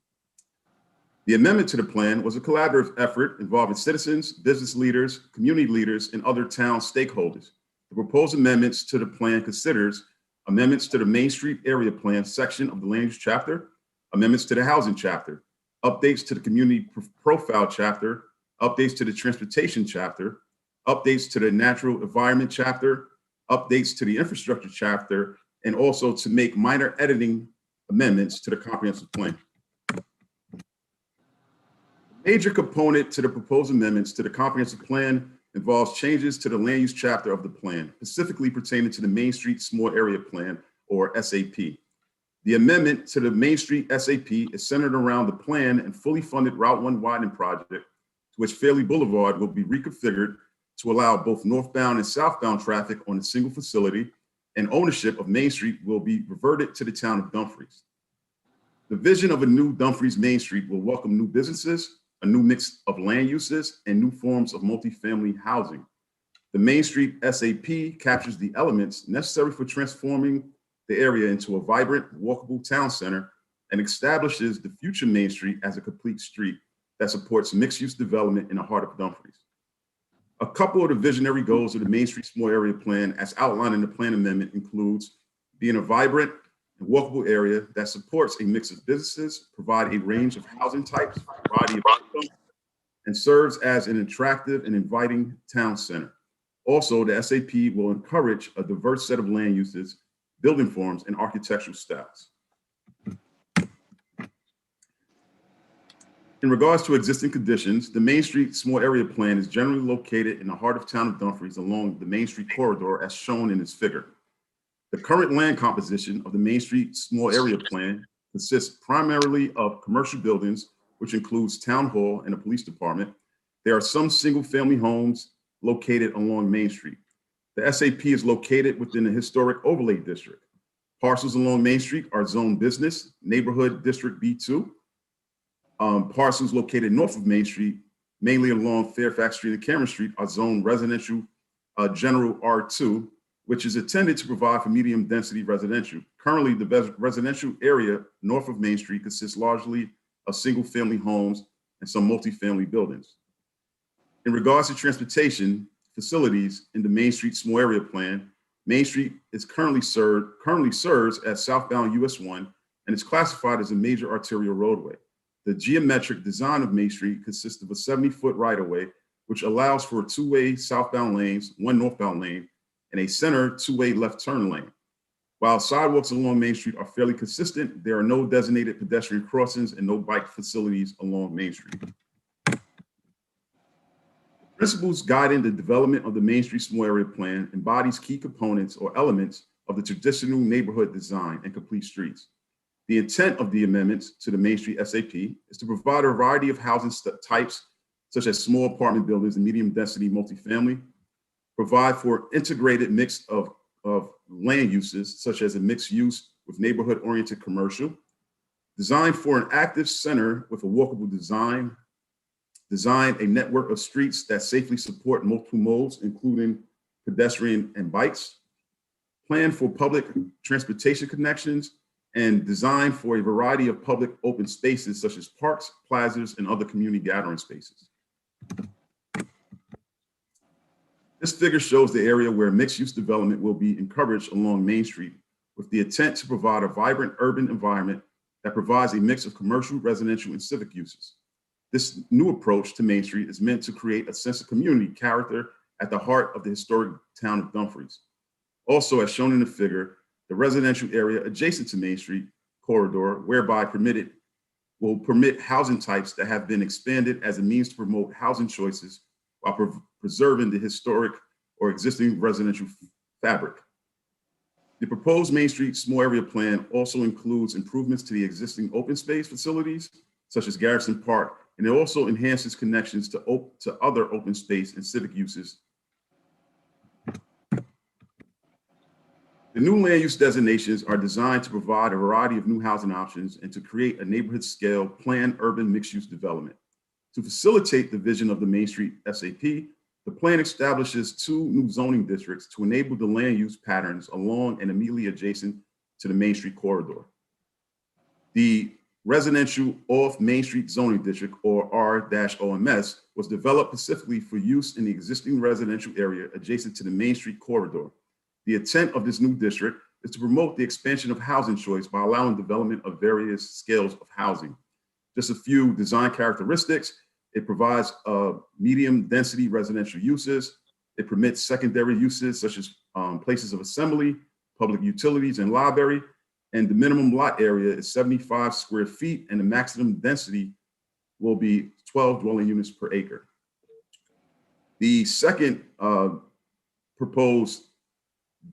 The amendment to the plan was a collaborative effort involving citizens, business leaders, community leaders, and other town stakeholders. The proposed amendments to the plan considers amendments to the Main Street Area Plan section of the Land Use Chapter, amendments to the Housing Chapter, updates to the Community Profile Chapter, updates to the Transportation Chapter, updates to the Natural Environment Chapter, updates to the Infrastructure Chapter, and also to make minor editing amendments to the Comprehensive Plan. Major component to the proposed amendments to the Comprehensive Plan involves changes to the Land Use Chapter of the plan, specifically pertaining to the Main Street Small Area Plan, or SAP. The amendment to the Main Street SAP is centered around the planned and fully funded Route 1 widening project, to which Fairley Boulevard will be reconfigured to allow both northbound and southbound traffic on a single facility, and ownership of Main Street will be reverted to the town of Dumfries. The vision of a new Dumfries Main Street will welcome new businesses, a new mix of land uses, and new forms of multifamily housing. The Main Street SAP captures the elements necessary for transforming the area into a vibrant, walkable town center and establishes the future Main Street as a complete street that supports mixed-use development in the heart of Dumfries. A couple of the visionary goals of the Main Street Small Area Plan, as outlined in the plan amendment, includes being a vibrant and walkable area that supports a mix of businesses, provide a range of housing types, variety of income, and serves as an attractive and inviting town center. Also, the SAP will encourage a diverse set of land uses, building forms, and architectural styles. In regards to existing conditions, the Main Street Small Area Plan is generally located in the heart of town of Dumfries along the Main Street corridor as shown in this figure. The current land composition of the Main Street Small Area Plan consists primarily of commercial buildings, which includes town hall and a police department. There are some single-family homes located along Main Street. The SAP is located within the historic overlay district. Parcels along Main Street are zone business, neighborhood district B2. Parcels located north of Main Street, mainly along Fairfax Street and Cameron Street, are zone residential general R2, which is intended to provide for medium density residential. Currently, the residential area north of Main Street consists largely of single family homes and some multifamily buildings. In regards to transportation facilities in the Main Street Small Area Plan, Main Street is currently serves as southbound US 1 and is classified as a major arterial roadway. The geometric design of Main Street consists of a 70-foot right-of-way, which allows for two-way southbound lanes, one northbound lane, and a center two-way left turn lane. While sidewalks along Main Street are fairly consistent, there are no designated pedestrian crossings and no bike facilities along Main Street. Principles guiding the development of the Main Street Small Area Plan embodies key components or elements of the traditional neighborhood design and complete streets. The intent of the amendments to the Main Street SAP is to provide a variety of housing types, such as small apartment buildings and medium density multifamily, provide for integrated mix of land uses, such as a mixed use with neighborhood oriented commercial, design for an active center with a walkable design a network of streets that safely support multiple modes, including pedestrian and bikes, plan for public transportation connections, and design for a variety of public open spaces such as parks, plazas, and other community gathering spaces. This figure shows the area where mixed-use development will be encouraged along Main Street with the intent to provide a vibrant urban environment that provides a mix of commercial, residential, and civic uses. This new approach to Main Street is meant to create a sense of community character at the heart of the historic town of Dumfries. Also, as shown in the figure, the residential area adjacent to Main Street corridor, whereby will permit housing types that have been expanded as a means to promote housing choices while preserving the historic or existing residential fabric. The proposed Main Street Small Area Plan also includes improvements to the existing open space facilities, such as Garrison Park, and it also enhances connections to other open space and civic uses. The new land use designations are designed to provide a variety of new housing options and to create a neighborhood scale planned urban mixed use development. To facilitate the vision of the Main Street SAP, the plan establishes 2 new zoning districts to enable the land use patterns along and immediately adjacent to the Main Street corridor. The Residential Off Main Street Zoning District, or R-OMS, was developed specifically for use in the existing residential area adjacent to the Main Street corridor. The intent of this new district is to promote the expansion of housing choice by allowing development of various scales of housing. Just a few design characteristics: it provides medium density residential uses. It permits secondary uses such as places of assembly, public utilities, and library. And the minimum lot area is 75 square feet, and the maximum density will be 12 dwelling units per acre. The second proposed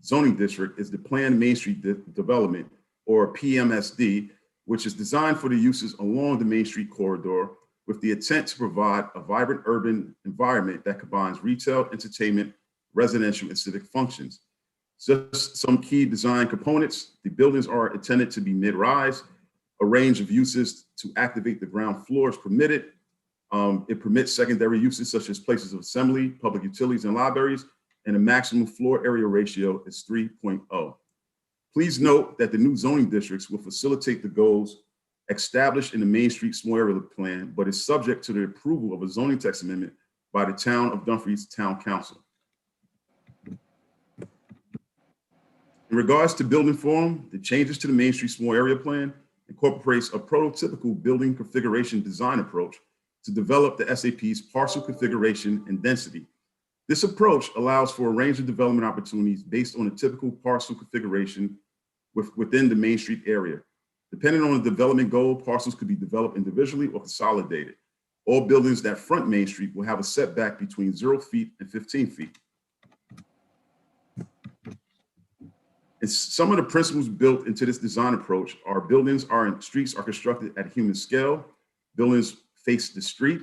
zoning district is the planned Main Street development, or PMSD, which is designed for the uses along the Main Street corridor with the intent to provide a vibrant urban environment that combines retail, entertainment, residential, and civic functions. Just some key design components. The buildings are intended to be mid-rise. A range of uses to activate the ground floor is permitted. It permits secondary uses such as places of assembly, public utilities, and libraries, and a maximum floor area ratio is 3.0. Please note that the new zoning districts will facilitate the goals established in the Main Street Small Area Plan, but is subject to the approval of a zoning text amendment by the Town of Dumfries Town Council. In regards to building form, the changes to the Main Street Small Area Plan incorporates a prototypical building configuration design approach to develop the SAP's parcel configuration and density. This approach allows for a range of development opportunities based on a typical parcel configuration within the Main Street area. Depending on the development goal, parcels could be developed individually or consolidated. All buildings that front Main Street will have a setback between 0 feet and 15 feet. And some of the principles built into this design approach are streets are constructed at human scale, buildings face the street,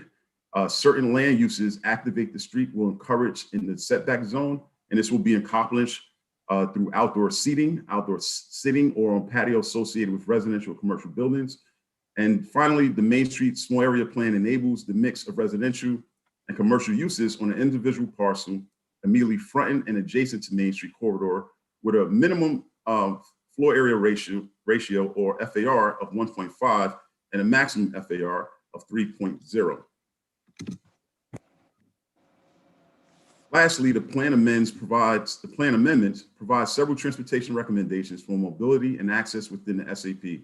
certain land uses activate the street will encourage in the setback zone, and this will be accomplished through outdoor sitting, or on patio associated with residential or commercial buildings. And finally, the Main Street Small Area Plan enables the mix of residential and commercial uses on an individual parcel immediately fronting and adjacent to Main Street corridor with a minimum floor area ratio or FAR of 1.5 and a maximum FAR of 3.0. Lastly, the plan amendments provide several transportation recommendations for mobility and access within the SAP.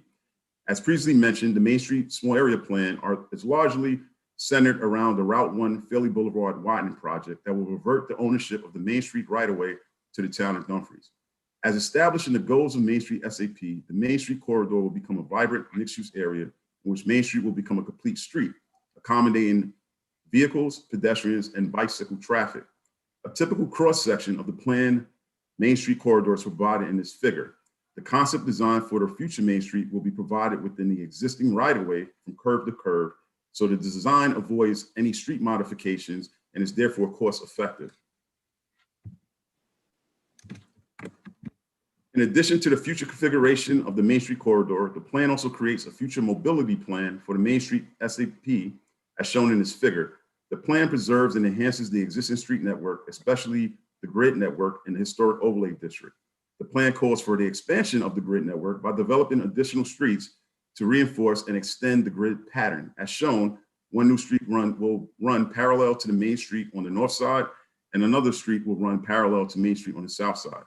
As previously mentioned, the Main Street Small Area Plan is largely centered around the Route 1 Philly Boulevard widening project that will revert the ownership of the Main Street right-of-way to the town of Dumfries. As established in the goals of Main Street SAP, the Main Street corridor will become a vibrant mixed-use area in which Main Street will become a complete street, accommodating vehicles, pedestrians, and bicycle traffic. A typical cross-section of the planned Main Street corridor is provided in this figure. The concept design for the future Main Street will be provided within the existing right-of-way from curb to curb, so the design avoids any street modifications and is therefore cost-effective. In addition to the future configuration of the Main Street corridor, the plan also creates a future mobility plan for the Main Street SAP as shown in this figure. The plan preserves and enhances the existing street network, especially the grid network in the historic overlay district. The plan calls for the expansion of the grid network by developing additional streets to reinforce and extend the grid pattern. As shown, one new street will run parallel to the Main Street on the north side, and another street will run parallel to Main Street on the south side.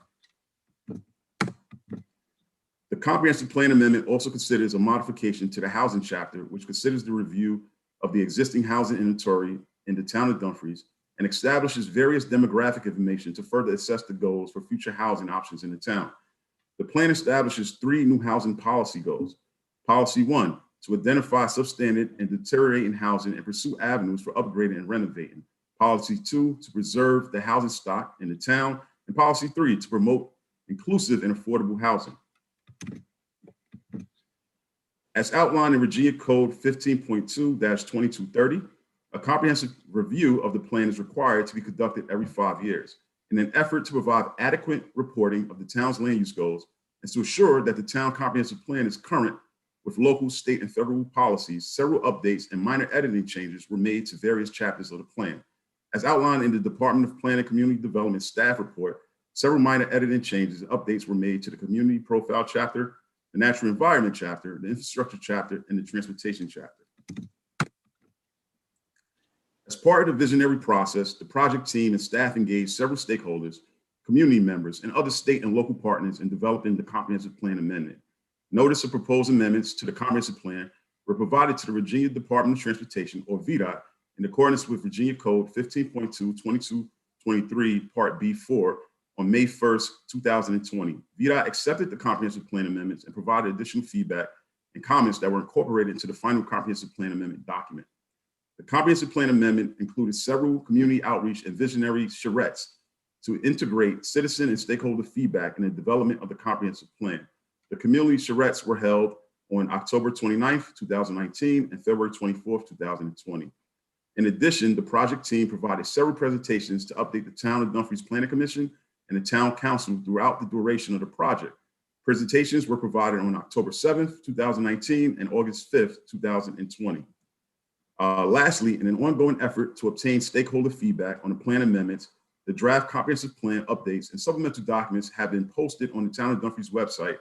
The comprehensive plan amendment also considers a modification to the housing chapter, which considers the review of the existing housing inventory in the town of Dumfries and establishes various demographic information to further assess the goals for future housing options in the town. The plan establishes 3 new housing policy goals. Policy 1, to identify substandard and deteriorating housing and pursue avenues for upgrading and renovating. Policy 2, to preserve the housing stock in the town. And policy 3, to promote inclusive and affordable housing. As outlined in Virginia Code 15.2-2230, a comprehensive review of the plan is required to be conducted every 5 years in an effort to provide adequate reporting of the town's land use goals and to assure that the town comprehensive plan is current with local, state, and federal policies. Several updates and minor editing changes were made to various chapters of the plan. As outlined in the Department of Planning and Community Development staff report, several minor editing changes and updates were made to the Community Profile chapter, the Natural Environment chapter, the Infrastructure chapter, and the Transportation chapter. As part of the visionary process, the project team and staff engaged several stakeholders, community members, and other state and local partners in developing the comprehensive plan amendment. Notice of proposed amendments to the comprehensive plan were provided to the Virginia Department of Transportation, or VDOT, in accordance with Virginia Code 15.2-2223, Part B4, on May 1st, 2020. VDOT accepted the comprehensive plan amendments and provided additional feedback and comments that were incorporated into the final comprehensive plan amendment document. The comprehensive plan amendment included several community outreach and visionary charrettes to integrate citizen and stakeholder feedback in the development of the comprehensive plan. The community charrettes were held on October 29th, 2019 and February 24th, 2020. In addition, the project team provided several presentations to update the Town of Dumfries Planning Commission and the Town Council throughout the duration of the project. Presentations were provided on October 7th, 2019 and August 5th, 2020. Lastly, in an ongoing effort to obtain stakeholder feedback on the plan amendments, the draft comprehensive plan updates and supplemental documents have been posted on the Town of Dumfries website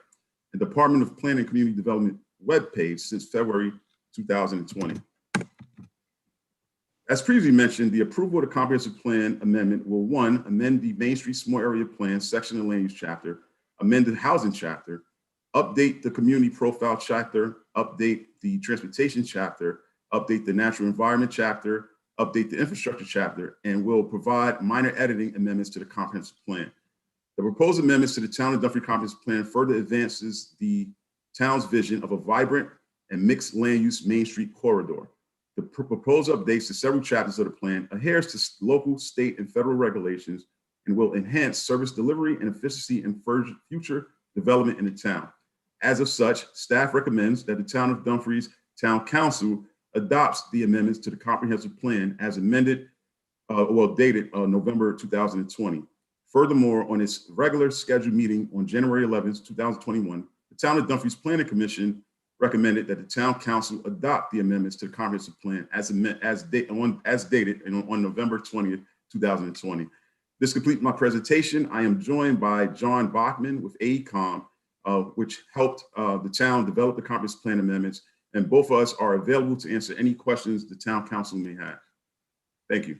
and Department of Planning and Community Development webpage since February 2020. As previously mentioned, the approval of the comprehensive plan amendment will, 1, amend the Main Street Small Area Plan section and land use chapter, amend the housing chapter, update the community profile chapter, update the transportation chapter, update the natural environment chapter, update the infrastructure chapter, and will provide minor editing amendments to the comprehensive plan. The proposed amendments to the Town of Dumfries comprehensive plan further advances the town's vision of a vibrant and mixed land use Main Street corridor. The proposed updates to several chapters of the plan adheres to local, state, and federal regulations and will enhance service delivery and efficiency in future development in the town. As of such, staff recommends that the Town of Dumfries Town Council adopts the amendments to the comprehensive plan as amended, dated November 2020. Furthermore, on its regular scheduled meeting on January 11th, 2021, the Town of Dumfries Planning Commission recommended that the Town Council adopt the amendments to the comprehensive plan as dated on November 20th, 2020. This completes my presentation. I am joined by John Bachman with AECOM, which helped the town develop the comprehensive plan amendments, and both of us are available to answer any questions the Town Council may have. Thank you.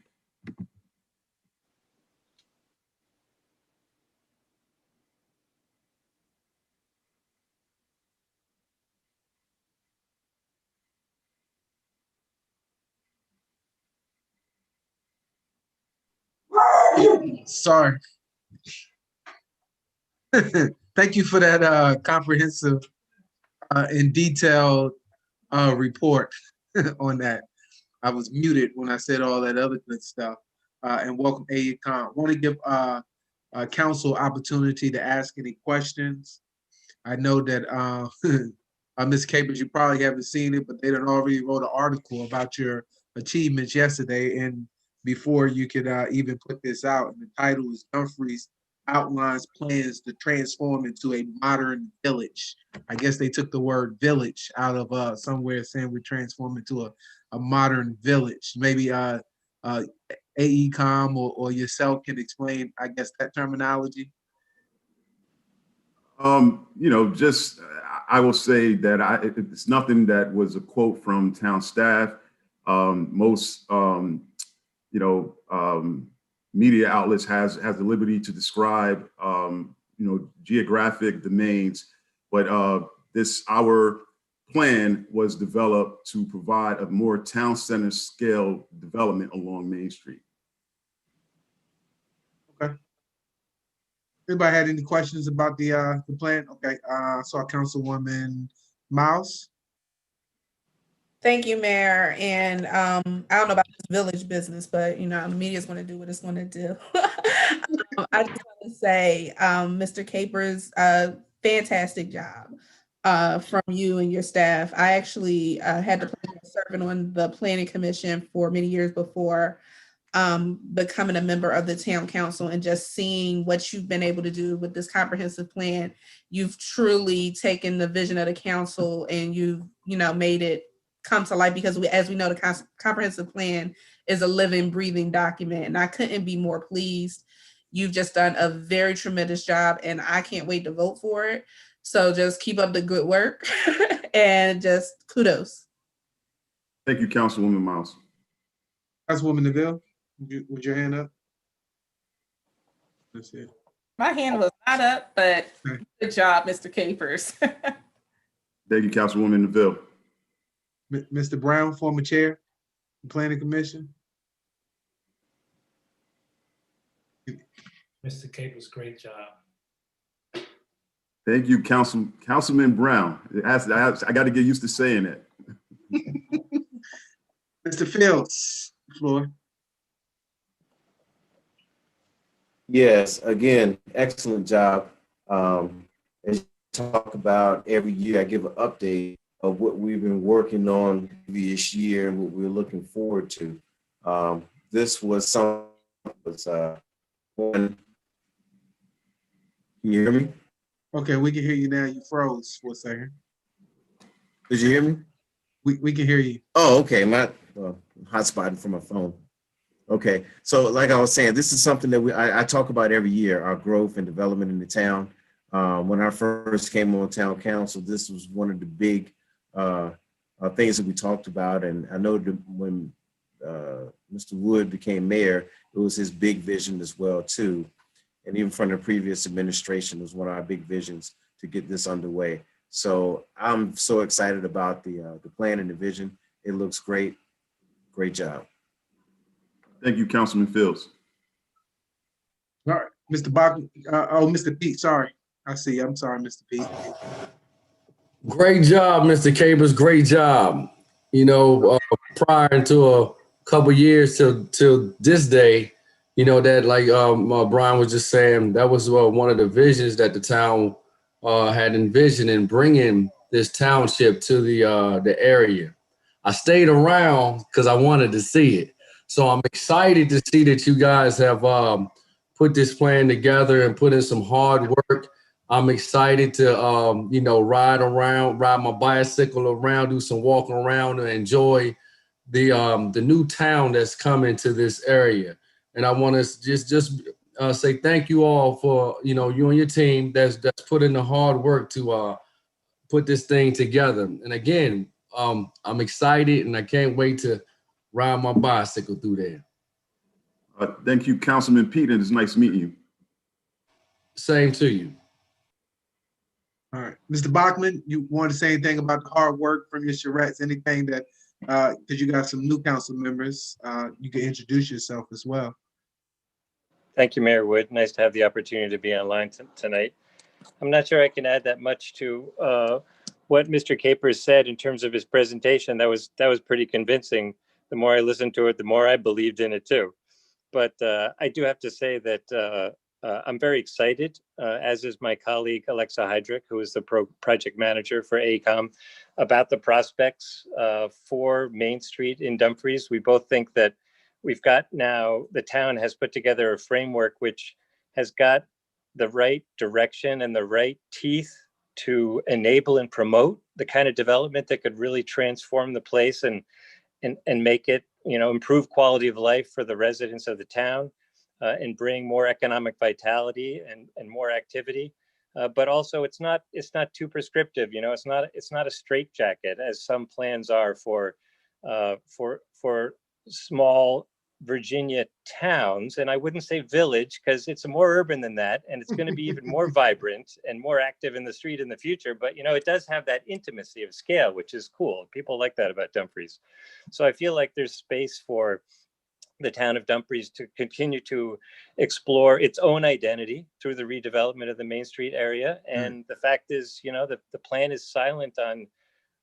Sorry. Thank you for that comprehensive and detailed report on that. I was muted when I said all that other good stuff. And welcome, AECOM. Want to give council opportunity to ask any questions. I know that Ms. Capers, you probably haven't seen it, but they done already wrote an article about your achievements yesterday. And before you could even put this out, and the title is Dumfries Outlines Plans to Transform into a Modern Village. I guess they took the word village out of somewhere, saying we transform into a modern village. Maybe AECOM or yourself can explain, I guess, that terminology. Just I will say that it's nothing that was a quote from town staff. Most media outlets has the liberty to describe geographic domains, but our plan was developed to provide a more town center scale development along Main Street. Okay. Anybody had any questions about the plan? Okay, I saw Councilwoman Miles. Thank you, Mayor. And I don't know about this village business, but the media is going to do what it's going to do. I just want to say, Mr. Capers, fantastic job from you and your staff. I actually had the pleasure of serving on the Planning Commission for many years before becoming a member of the Town Council, and just seeing what you've been able to do with this comprehensive plan. You've truly taken the vision of the council and you've made it come to life, because as we know, the comprehensive plan is a living, breathing document, and I couldn't be more pleased. You've just done a very tremendous job, and I can't wait to vote for it. So just keep up the good work and just kudos. Thank you, Councilwoman Miles. Councilwoman Neville, with your hand up. That's it. My hand was not up, but good job, Mr. Capers. Thank you, Councilwoman Neville. Mr. Brown, former chair, Planning Commission. Mr. Capers, great job. Thank you, Councilman Brown. I got to get used to saying it. Mr. Fields, floor. Yes, again, excellent job. As talk about every year. I give an update of what we've been working on this year and what we're looking forward to. This was something one. Can you hear me? Okay, we can hear you now. You froze for a second. Did you hear me? We can hear you. Oh, okay. My hotspotting from my phone. Okay, so like I was saying, this is something that I talk about every year, our growth and development in the town. When I first came on town council, this was one of the big things that we talked about. And I know that when Mr. Wood became mayor, it was his big vision as well too. And even from the previous administration, it was one of our big visions to get this underway. So I'm so excited about the plan and the vision. It looks great. Great job. Thank you, Councilman Fields. All right, Mr. Bachman, Mr. Pete, sorry. I see. I'm sorry, Mr. Pete. Great job, Mr. Capers. Great job. You know, prior to a couple years till this day, you know, that like Brian was just saying, that was one of the visions that the town had envisioned in bringing this township to the area. I stayed around because I wanted to see it. So I'm excited to see that you guys have put this plan together and put in some hard work. I'm excited to, you know, ride my bicycle around, do some walking around and enjoy the new town that's coming to this area. And I want to just say thank you all for, you know, you and your team that's put in the hard work to put this thing together. And again, I'm excited and I can't wait to ride my bicycle through there. Thank you, Councilman Pete, and it's nice meeting you. Same to you. All right, Mr. Bachman, you want to say anything about the hard work from your charrettes? Anything that, because you got some new council members, you can introduce yourself as well. Thank you, Mayor Wood. Nice to have the opportunity to be online tonight. I'm not sure I can add that much to what Mr. Capers said in terms of his presentation. That was pretty convincing. The more I listened to it, the more I believed in it too. But I do have to say that I'm very excited, as is my colleague Alexa Heydrich, who is the project manager for AECOM, about the prospects for Main Street in Dumfries. We both think that we've got now, the town has put together a framework which has got the right direction and the right teeth to enable and promote the kind of development that could really transform the place and make it, you know, improve quality of life for the residents of the town, and bring more economic vitality and more activity. But also it's not too prescriptive. You know, it's not a straitjacket as some plans are for small Virginia towns. And I wouldn't say village because it's more urban than that. And it's going to be even more vibrant and more active in the street in the future. But, you know, it does have that intimacy of scale, which is cool. People like that about Dumfries. So I feel like there's space for the town of Dumfries to continue to explore its own identity through the redevelopment of the Main Street area. And the fact is, you know, the plan is silent on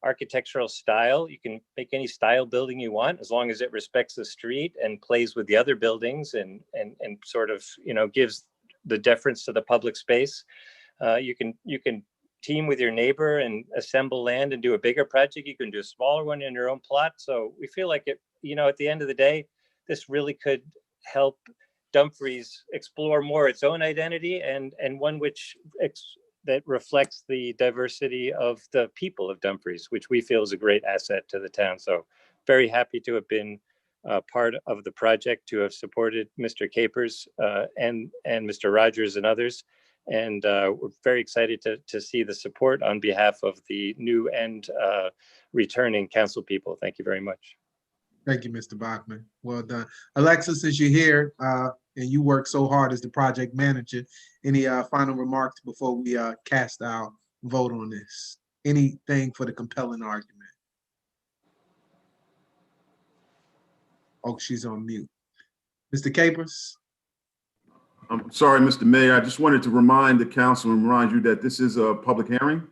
architectural style. You can make any style building you want as long as it respects the street and plays with the other buildings and sort of, you know, gives the deference to the public space. You can team with your neighbor and assemble land and do a bigger project. You can do a smaller one in your own plot. So we feel like it, you know, at the end of the day, this really could help Dumfries explore more its own identity and one which that reflects the diversity of the people of Dumfries, which we feel is a great asset to the town. So very happy to have been part of the project, to have supported Mr. Capers and Mr. Rogers and others. And we're very excited to see the support on behalf of the new and returning council people. Thank you very much. Thank you, Mr. Bachman. Well done. Alexa, since you're here and you work so hard as the project manager, any final remarks before we cast our vote on this? Anything for the compelling argument? Oh, she's on mute. Mr. Capers? I'm sorry, Mr. Mayor. I just wanted to remind the council and remind you that this is a public hearing.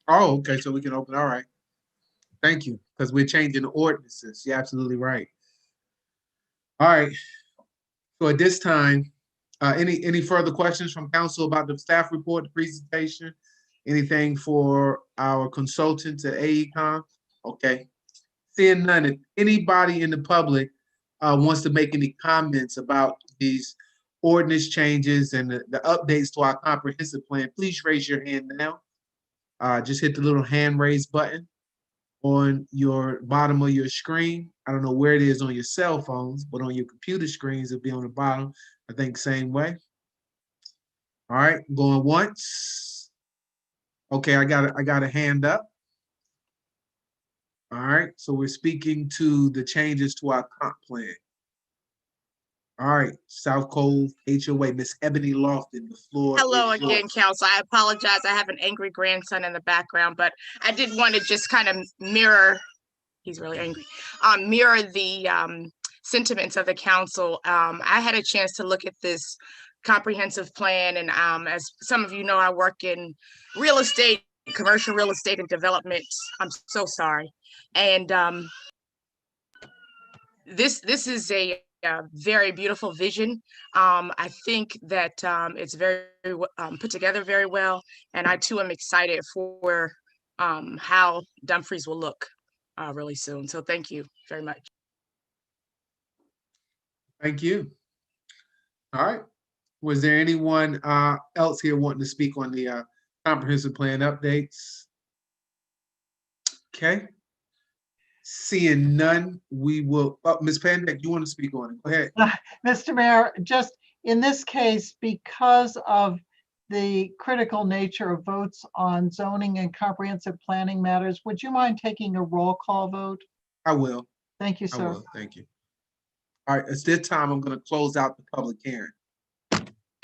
Oh, okay, so we can open, all right. Thank you, because we're changing the ordinances. You're absolutely right. All right, so at this time, any further questions from council about the staff report, the presentation, Anything for our consultants at AECom? Okay. Seeing none, if anybody in the public wants to make any comments about these ordinance changes and the updates to our comprehensive plan, please raise your hand now. Just hit the little hand raise button on your bottom of your screen. I don't know where it is on your cell phones, but on your computer screens, it'll be on the bottom. I think same way. All right, going once. Okay, I got a hand up. All right, so we're speaking to the changes to our comp plan. All right, South Cove HOA, Miss Ebony Lofton, the floor Hello is again, yours. Council. I apologize. I have an angry grandson in the background, but I did want to just kind of mirror, he's really angry, mirror the sentiments of the council. I had a chance to look at this comprehensive plan, and as some of you know, I work in real estate, commercial real estate and development. I'm so sorry. And this is a very beautiful vision. I think that it's very put together very well, and I too am excited for how Dumfries will look really soon. So thank you very much. Thank you. All right. Was there anyone else here wanting to speak on the comprehensive plan updates? Okay. Seeing none, we will, Ms. Pandek, you want to speak on it? Go ahead. Mr. Mayor, just in this case, because of the critical nature of votes on zoning and comprehensive planning matters, would you mind taking a roll call vote? I will. Thank you, I sir. will. Thank you. All right, it's this time I'm going to close out the public hearing.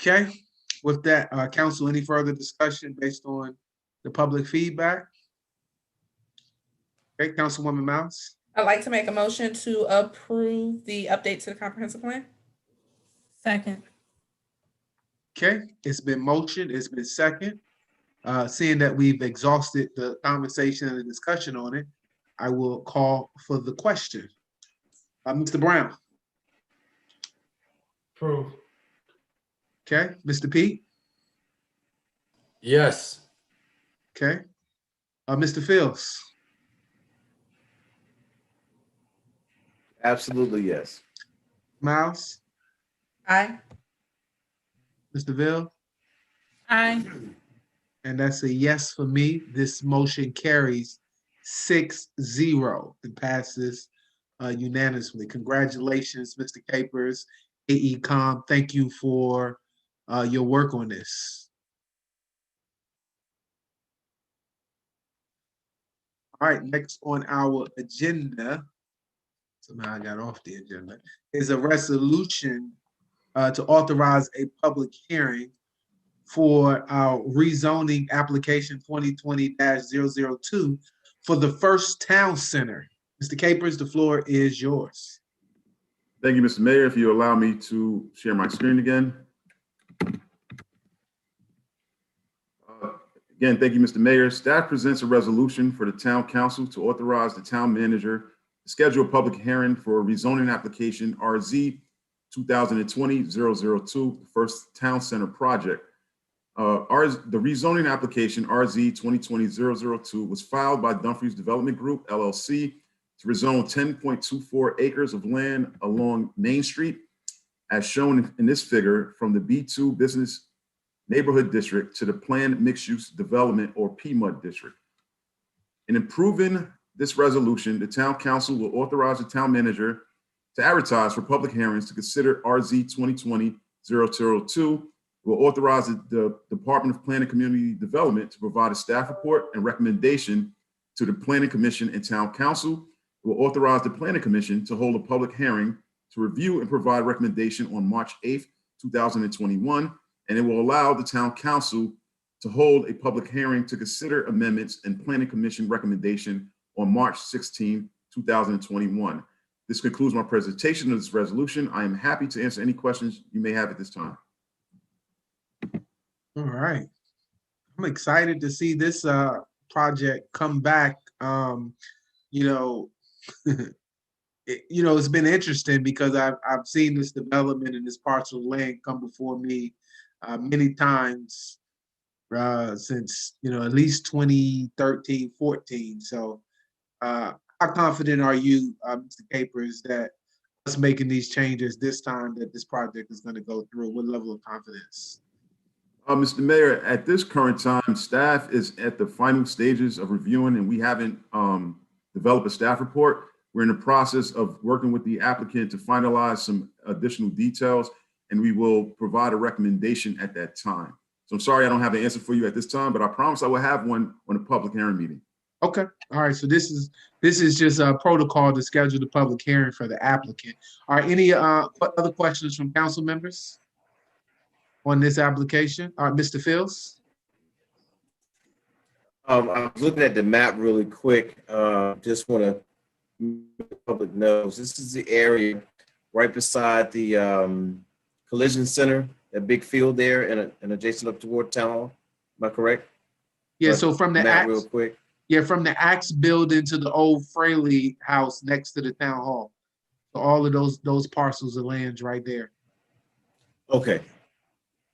Okay, with that, council, any further discussion based on the public feedback? Okay, Councilwoman Mouse. I'd like to make a motion to approve the update to the comprehensive plan. Second. Okay, it's been motioned, it's been second. Seeing that we've exhausted the conversation and the discussion on it, I will call for the question. Mr. Brown. Approve. Okay, Mr. Pete. Yes. Okay, Mr. Fields. Absolutely, yes. Miles. Aye. Mr. Ville. Aye. And that's a yes for me. This motion carries 6-0 and passes unanimously. Congratulations, Mr. Capers, AECom. Thank you for your work on this. All right, next on our agenda, somehow I got off the agenda, is a resolution to authorize a public hearing for our rezoning application 2020-002 for the First Town Center. Mr. Capers, the floor is yours. Thank you, Mr. Mayor. If you allow me to share my screen again. Again, thank you, Mr. Mayor. Staff presents a resolution for the Town Council to authorize the Town Manager to schedule a public hearing for a rezoning application RZ 2020-002, First Town Center project. The rezoning application RZ 2020-002 was filed by Dumfries Development Group, LLC, to rezone 10.24 acres of land along Main Street, as shown in this figure, from the B2 Business Neighborhood District to the Planned Mixed-Use Development, or PMUD District. In approving this resolution, the Town Council will authorize the Town Manager to advertise for public hearings to consider RZ 2020-002, will authorize the Department of Planning and Community Development to provide a staff report and recommendation to the Planning Commission and Town Council. It will authorize the Planning Commission to hold a public hearing to review and provide recommendation on March 8th, 2021, and it will allow the Town Council to hold a public hearing to consider amendments and Planning Commission recommendation on March 16, 2021. This concludes my presentation of this resolution. I am happy to answer any questions you may have at this time. All right. I'm excited to see this project come back. It's been interesting because I've seen this development and this parcel of land come before me many times since, at least 2013, 14. So how confident are you, Mr. Capers, that us making these changes this time that this project is going to go through? What level of confidence? Mr. Mayor, at this current time, staff is at the final stages of reviewing, and we haven't developed a staff report. We're in the process of working with the applicant to finalize some additional details, and we will provide a recommendation at that time. So I'm sorry I don't have an answer for you at this time, but I promise I will have one on a public hearing meeting. Okay. All right. So this is just a protocol to schedule the public hearing for the applicant. All right. Any other questions from council members on this application? All right, Mr. Fields. I was looking at the map really quick. Just want to make the public knows this is the area right beside the collision center, that big field there, and adjacent up toward Town Hall. Am I correct? Yeah. So from the map real quick. Yeah, from the Axe building to the old Fraley house next to the town hall. So all of those parcels of lands right there. Okay.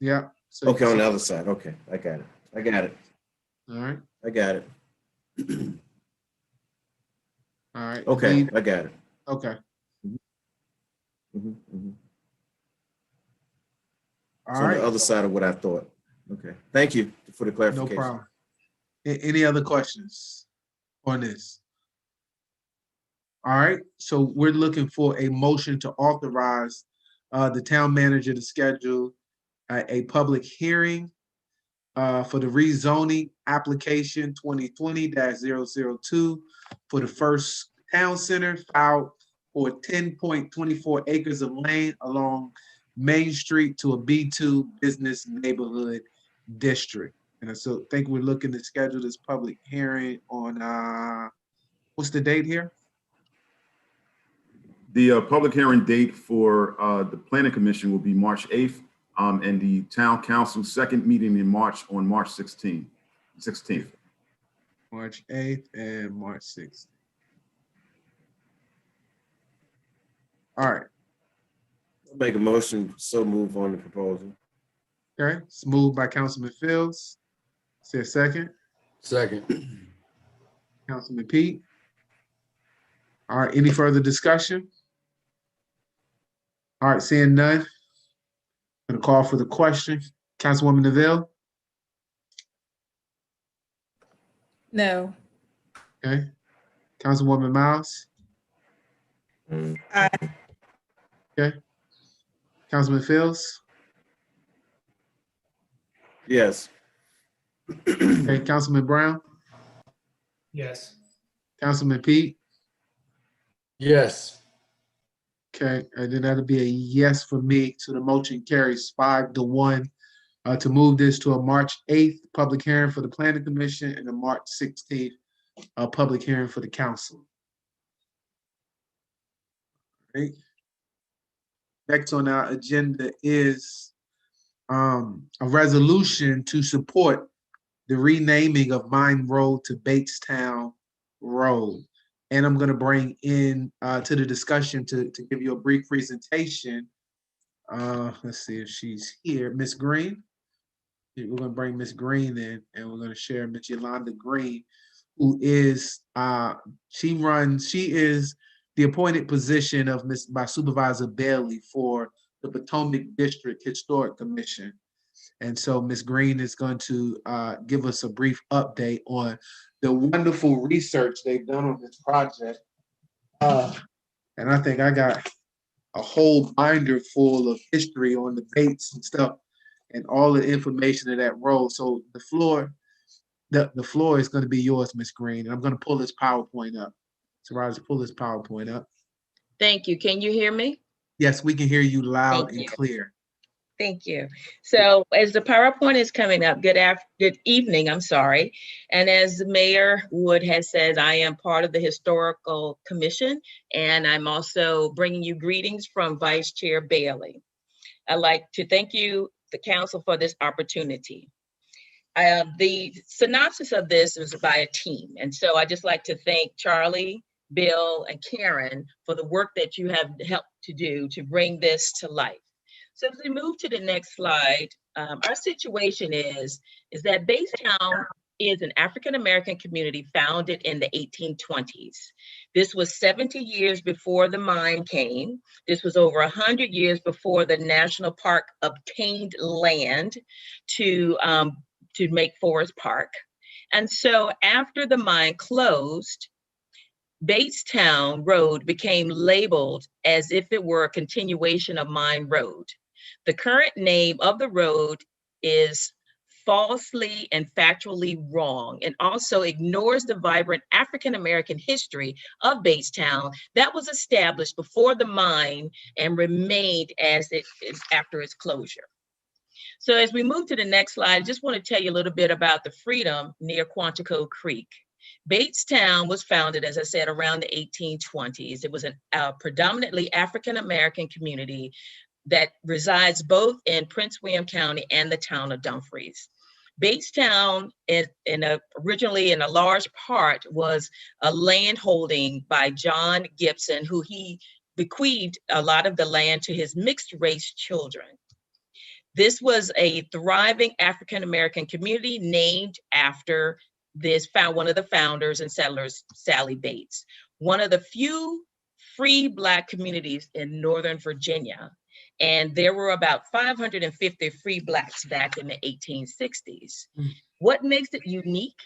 Yeah. So, Okay, on the other side. Okay, I got it. I got it. All right. I got it. All right. Okay, I got it. Okay. All All on right. the other side of what I thought. Okay, thank you for the No clarification. problem. Any other questions on this? All right, so we're looking for a motion to authorize the town manager to schedule a public hearing for the rezoning application 2020-002 for the first town center filed for 10.24 acres of land along Main Street to a B2 business neighborhood district. And so I think we're looking to schedule this public hearing on, what's the date here? The public hearing date for the Planning Commission will be March 8th, and the Town Council's second meeting in March on March 16th. March 8th and March 6th. All right. I'll make a motion, so move on the proposal. Okay, it's moved by Councilman Fields. Is there a second? Second. Councilman Pete. All right, any further discussion? All right, seeing none. Gonna call for the question. Councilwoman Neville? No. Okay. Councilwoman Miles? Aye. Okay. Councilman Fields? Yes. Okay, Councilman Brown? Yes. Councilman Pete? Yes. Okay, and then that'll be a yes for me. So the motion carries 5-1 to move this to a March 8th public hearing for the Planning Commission and a March 16th public hearing for the council. All right. Next on our agenda is a resolution to support the renaming of Mine Road to Batestown Road. And I'm going to bring in to the discussion to give you a brief presentation. Let's see if she's here. Miss Green. We're going to bring Miss Green in, and we're going to share Miss Yolanda Green, who is she is the appointed position of by Supervisor Bailey for the Potomac District Historic Commission. And so Ms. Green is going to give us a brief update on the wonderful research they've done on this project. And I think I got a whole binder full of history on the Bates and stuff and all the information of that road. So the floor is going to be yours, Ms. Green. And I'm going to pull this PowerPoint up. So Roger, pull this PowerPoint up. Thank you. Can you hear me? Yes, we can hear you loud and clear. Thank you. So as the PowerPoint is coming up, good evening, I'm sorry. And as Mayor Wood has said, I am part of the Historical Commission, and I'm also bringing you greetings from Vice Chair Bailey. I'd like to thank you, the council, for this opportunity. The synopsis of this is by a team. And so I just like to thank Charlie, Bill, and Karen for the work that you have helped to do to bring this to life. So as we move to the next slide, our situation is that Batestown is an African-American community founded in the 1820s. This was 70 years before the mine came. This was over 100 years before the national park obtained land to make Forest Park. And so after the mine closed, Batestown Road became labeled as if it were a continuation of Mine Road. The current name of the road is falsely and factually wrong, and also ignores the vibrant African-American history of Batestown that was established before the mine and remained as it is after its closure. So as we move to the next slide, I just want to tell you a little bit about the Freedom near Quantico Creek. Batestown was founded, as I said, around the 1820s. It was a predominantly African-American community that resides both in Prince William County and the town of Dumfries. Batestown, originally in a large part, was a land holding by John Gibson, who he bequeathed a lot of the land to his mixed race children. This was a thriving African-American community named after one of the founders and settlers, Sally Bates, one of the few free Black communities in Northern Virginia. And there were about 550 free Blacks back in the 1860s. What makes it unique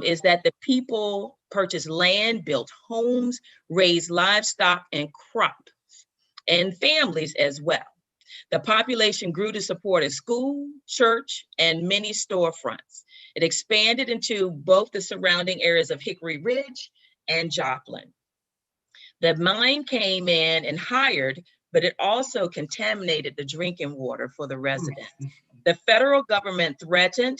is that the people purchased land, built homes, raised livestock and crops, and families as well. The population grew to support a school, church, and many storefronts. It expanded into both the surrounding areas of Hickory Ridge and Joplin. The mine came in and hired, but it also contaminated the drinking water for the residents. The federal government threatened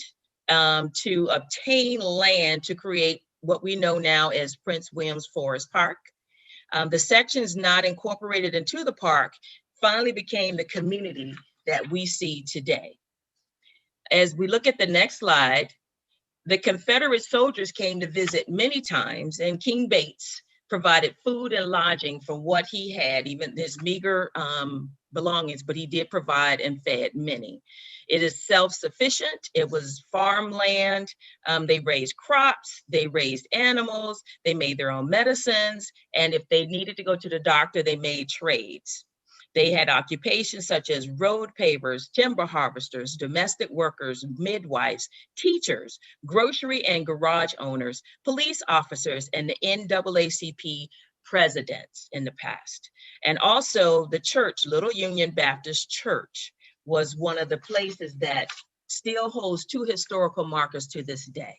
to obtain land to create what we know now as Prince William's Forest Park. The sections not incorporated into the park finally became the community that we see today. As we look at the next slide, the Confederate soldiers came to visit many times, and King Bates provided food and lodging for what he had, even his meager belongings, but he did provide and fed many. It is self-sufficient. It was farmland. They raised crops, they raised animals, they made their own medicines, and if they needed to go to the doctor, they made trades. They had occupations such as road pavers, timber harvesters, domestic workers, midwives, teachers, grocery and garage owners, police officers, and the NAACP presidents in the past. And also the church, Little Union Baptist Church, was one of the places that still holds two historical markers to this day.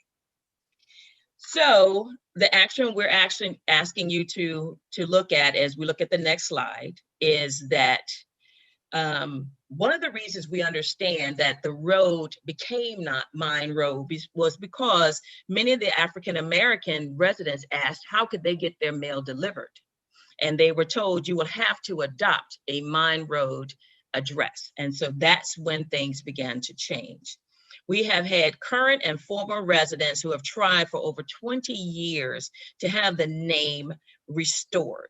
So the action we're actually asking you to look at as we look at the next slide is that one of the reasons we understand that the road became not Mine Road was because many of the African-American residents asked how could they get their mail delivered? And they were told you will have to adopt a Mine Road address. And so that's when things began to change. We have had current and former residents who have tried for over 20 years to have the name restored.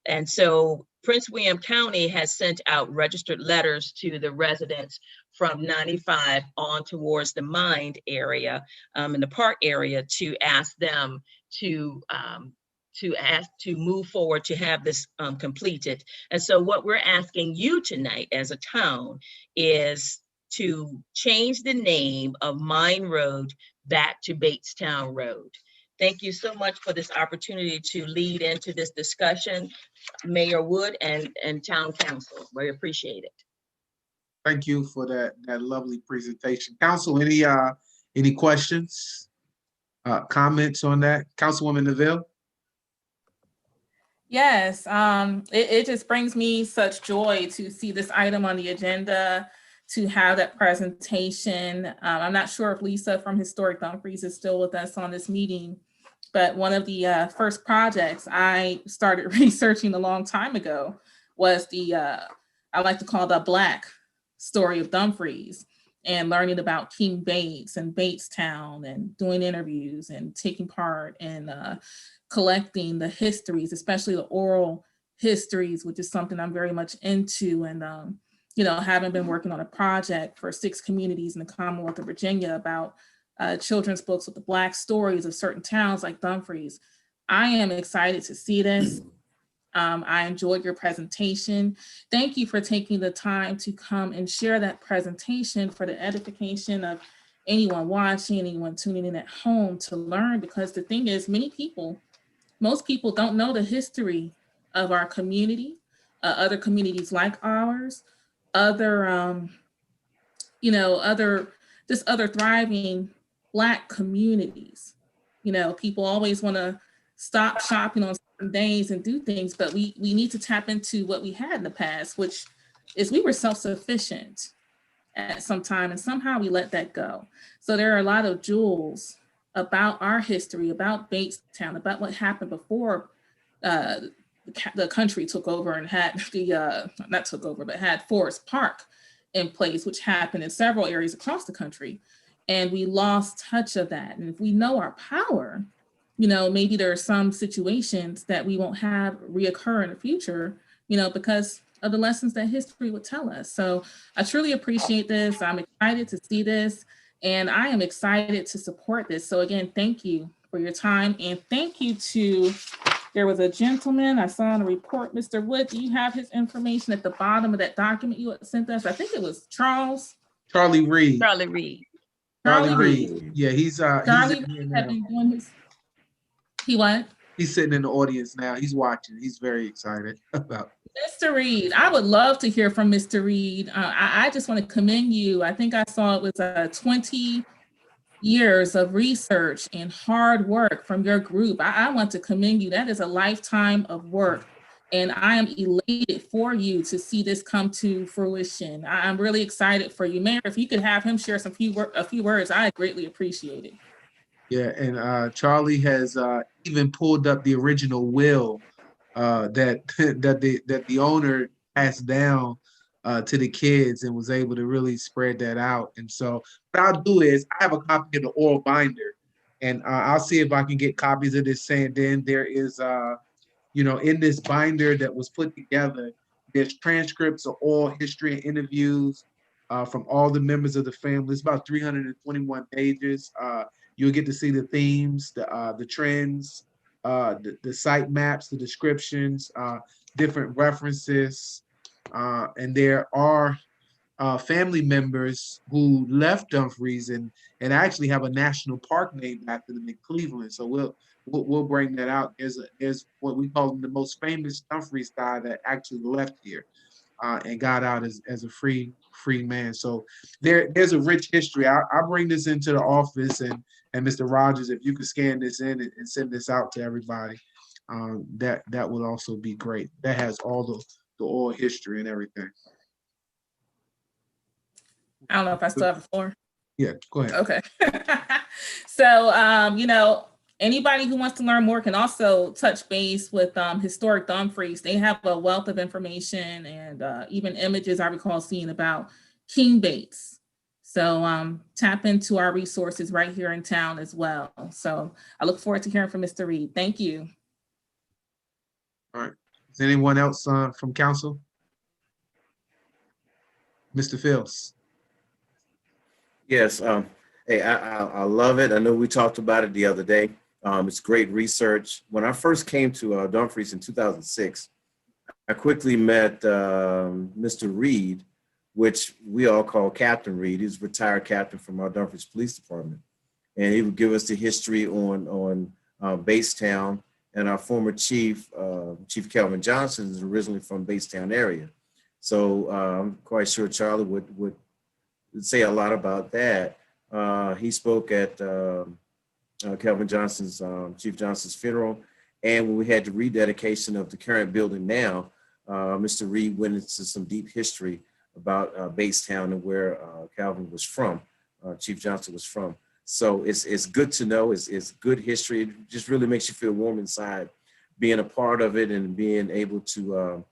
And so Prince William County has sent out registered letters to the residents from 95 on towards the mined area in the park area to ask them to move forward to have this completed. And so what we're asking you tonight as a town is to change the name of Mine Road back to Batestown Road. Thank you so much for this opportunity to lead into this discussion, Mayor Wood and Town Council. We appreciate it. Thank you for that lovely presentation. Council, any questions, comments on that? Councilwoman Neville? Yes, it just brings me such joy to see this item on the agenda, to have that presentation. I'm not sure if Lisa from Historic Dumfries is still with us on this meeting, but one of the first projects I started researching a long time ago was I like to call the Black story of Dumfries, and learning about King Bates and Batestown and doing interviews and taking part in collecting the histories, especially the oral histories, which is something I'm very much into. And, you know, having been working on a project for 6 communities in the Commonwealth of Virginia about children's books with the Black stories of certain towns like Dumfries, I am excited to see this. I enjoyed your presentation. Thank you for taking the time to come and share that presentation for the edification of anyone watching, anyone tuning in at home to learn, because the thing is, most people don't know the history of our community, other communities like ours, other, you know, other thriving Black communities. You know, people always want to stop shopping on certain days and do things, but we need to tap into what we had in the past, which is we were self-sufficient at some time, and somehow we let that go. So there are a lot of jewels about our history, about Batestown, about what happened before the country took over and had the, not took over, but had Forest Park in place, which happened in several areas across the country. And we lost touch of that. And if we know our power, you know, maybe there are some situations that we won't have reoccur in the future, you know, because of the lessons that history would tell us. So I truly appreciate this. I'm excited to see this, and I am excited to support this. So again, thank you for your time, and thank you to, there was a gentleman I saw in a report, Mr. Wood, do you have his information at the bottom of that document you had sent us? I think it was Charlie Reed. Charlie Reed. Charlie Reed. Yeah, he's Charlie in here had now. been doing his, he what? He's sitting in the audience now. He's watching. He's very excited about Mr. Reed, I would love to hear from Mr. Reed. I just want to commend you. I think I saw it was 20 years of research and hard work from your group. I want to commend you. That is a lifetime of work. And I am elated for you to see this come to fruition. I'm really excited for you. Mayor, if you could have him share a few words, I greatly appreciate it. Yeah, and Charlie has even pulled up the original will that the owner passed down to the kids and was able to really spread that out. And so what I'll do is I have a copy of the oral binder, and I'll see if I can get copies of this. Saying then there is, you know, in this binder that was put together, there's transcripts of oral history and interviews from all the members of the family. It's about 321 pages. You'll get to see the themes, the trends, the site maps, the descriptions, different references, and there are family members who left Dumfries and actually have a national park named after them in Cleveland. So we'll bring that out. There's what we call the most famous Dumfries guy that actually left here and got out as a free man. So there's a rich history. I'll bring this into the office, and Mr. Rogers, if you could scan this in and send this out to everybody, that would also be great. That has all the oral history and everything. I don't know if I still have the floor. Yeah, go ahead. Okay. So, you know, anybody who wants to learn more can also touch base with Historic Dumfries. They have a wealth of information and even images I recall seeing about King Bates. So tap into our resources right here in town as well. So I look forward to hearing from Mr. Reed. Thank you. All right. Is anyone else from council? Mr. Fields. Yes, hey, I love it. I know we talked about it the other day. It's great research. When I first came to Dumfries in 2006, I quickly met Mr. Reed, which we all call Captain Reed. He's a retired captain from our Dumfries Police Department. And he would give us the history on Batestown. And our former chief, Chief Calvin Johnson, is originally from Batestown area. So I'm quite sure Charlie would say a lot about that. He spoke at Calvin Johnson's, Chief Johnson's funeral. And when we had the rededication of the current building now, Mr. Reed went into some deep history about Batestown and where Calvin was from, Chief Johnson was from. So it's good to know, it's good history. It just really makes you feel warm inside, being a part of it and being able to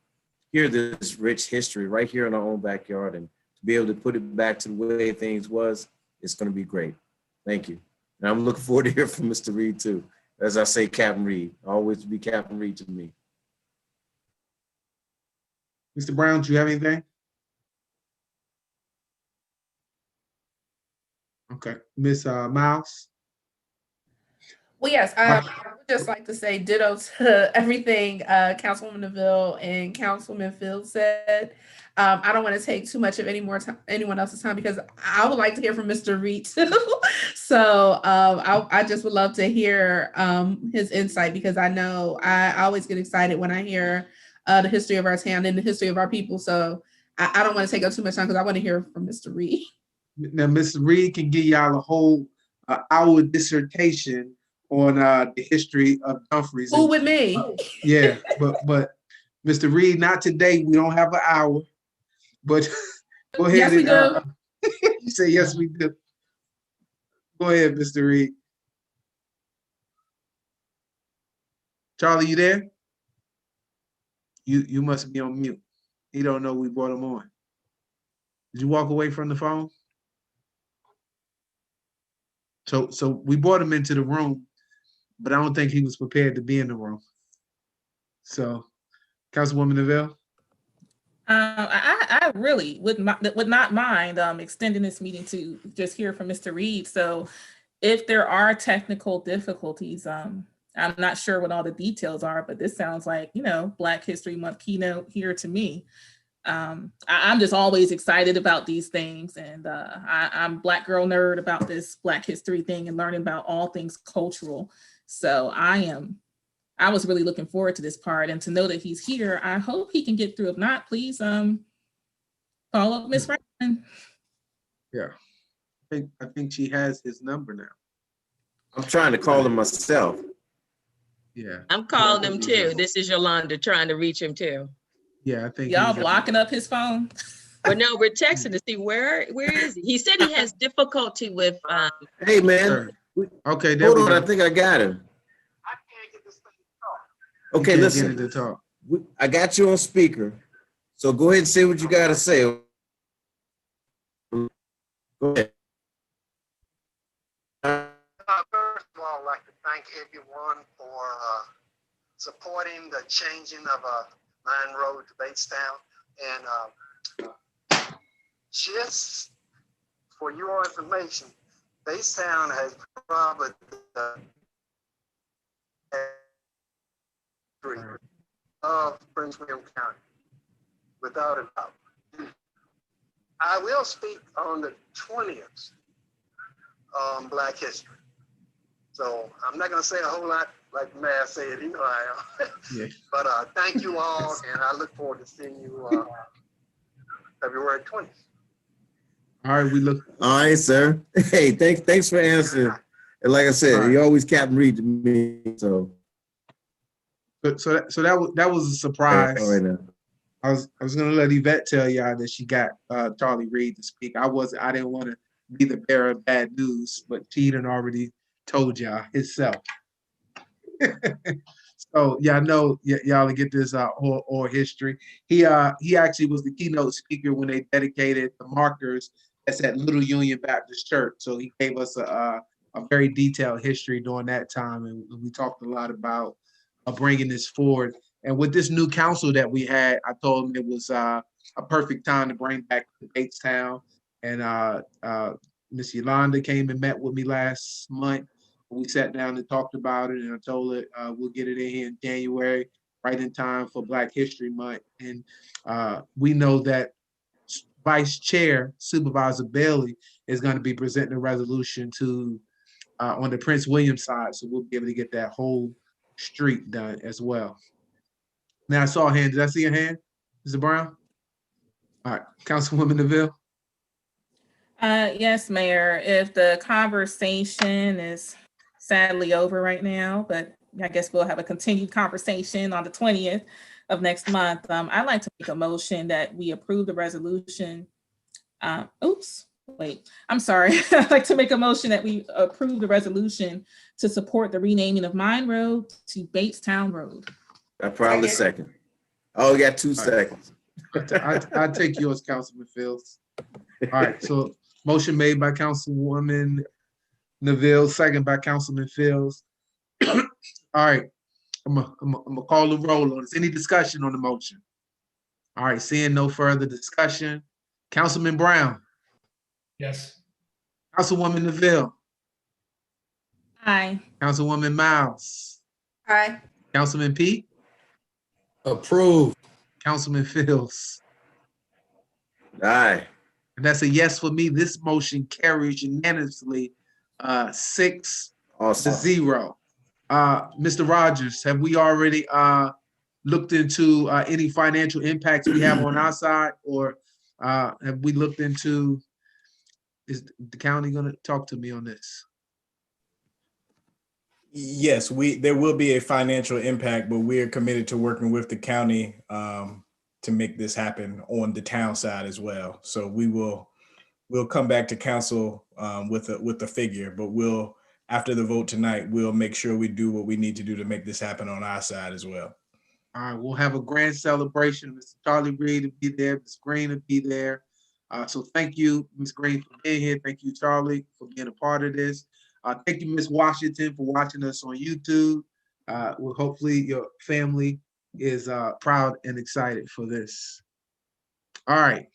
hear this rich history right here in our own backyard and to be able to put it back to the way things was, it's gonna be great. Thank you. And I'm looking forward to hear from Mr. Reed too. As I say, Captain Reed, always be Captain Reed to me. Mr. Brown, do you have anything? Okay, Miss Miles. Well, yes, I would just like to say ditto to everything Councilwoman DeVille and Councilman Field said. I don't want to take too much of anyone else's time because I would like to hear from Mr. Reed too. So I just would love to hear his insight because I know I always get excited when I hear the history of our town and the history of our people. So I don't want to take up too much time because I want to hear from Mr. Reed. Now, Mr. Reed can give y'all a whole hour dissertation on the history of Dumfries. Who with me? Yeah, but Mr. Reed, not today. We don't have an hour. But go ahead. Yes, we do. You say yes, we do. Go ahead, Mr. Reed. Charlie, you there? You must be on mute. He don't know we brought him on. Did you walk away from the phone? So we brought him into the room, but I don't think he was prepared to be in the room. So, Councilwoman DeVille? I really would not mind extending this meeting to just hear from Mr. Reed. So if there are technical difficulties, I'm not sure what all the details are, but this sounds like, Black History Month keynote here to me. I'm just always excited about these things. And I'm Black girl nerd about this Black history thing and learning about all things cultural. So I was really looking forward to this part, and to know that he's here, I hope he can get through. If not, please follow up Miss Franklin. Yeah, I think she has his number now. I'm trying to call him myself. Yeah, I'm calling him too. This is Yolanda trying to reach him too. Yeah, I think y'all blocking up his phone. But no, we're texting to see where is he. He said he has difficulty with. Hey man, okay, hold on. I think I got him. Okay, listen. To talk. I got you on speaker, so go ahead and say what you got to say. Go ahead. First of all, I'd like to thank everyone for supporting the changing of Line Road to Batestown. And just for your information, Batestown has probably the of Prince William County, without a doubt. I will speak on the 20th on Black history. So I'm not going to say a whole lot like the mayor said, I am. Yeah. But thank you all, and I look forward to seeing you February 20th. All right, we look. All right, sir. Hey, thanks for answering. And like I said, you always Captain Reed to me. So that was a surprise. All right now. I was gonna let Yvette tell y'all that she got Charlie Reed to speak. I didn't want to be the bearer of bad news, but she done already told y'all himself. So y'all know y'all to get this oral history. He actually was the keynote speaker when they dedicated the markers that's at Little Union Baptist Church. So he gave us a very detailed history during that time, and we talked a lot about bringing this forward. And with this new council that we had, I told him it was a perfect time to bring back Batestown. And Miss Yolanda came and met with me last month. We sat down and talked about it, and I told her we'll get it in here in January, right in time for Black History Month. And we know that Vice Chair Supervisor Bailey is going to be presenting a resolution to on the Prince William side, so we'll be able to get that whole street done as well. Now I saw a hand. Did I see a hand, Mr. Brown? All right, Councilwoman DeVille. Yes, Mayor. If the conversation is sadly over right now, but I guess we'll have a continued conversation on the 20th of next month. I'd like to make a motion that we approve the resolution. I'm sorry. I'd like to make a motion that we approve the resolution to support the renaming of Mine Road to Batestown Road. I probably second. Oh, you got 2 seconds. I'll take yours, Councilman Fields. All right, so motion made by Councilwoman Neville, second by Councilman Fields. All right, I'm gonna call the roll on this. Any discussion on the motion? All right, seeing no further discussion. Councilman Brown, Yes. Councilwoman Neville, Aye. Councilwoman Miles, Aye. Councilman Pete, Approved. Councilman Fields. Aye. And that's a yes for me. This motion carries unanimously, 6-0. Awesome. Mr. Rogers, have we already looked into any financial impacts we have on our side, or have we looked into, is the county going to talk to me on this? Yes, there will be a financial impact, but we are committed to working with the county to make this happen on the town side as well. So we'll come back to council with a figure, but after the vote tonight, we'll make sure we do what we need to do to make this happen on our side as well. All right, we'll have a grand celebration. Mr. Charlie Reed will be there. Ms. Green will be there. So thank you, Ms. Green, for being here. Thank you, Charlie, for being a part of this. Thank you, Ms. Washington, for watching us on YouTube. Well, hopefully your family is proud and excited for this. All right.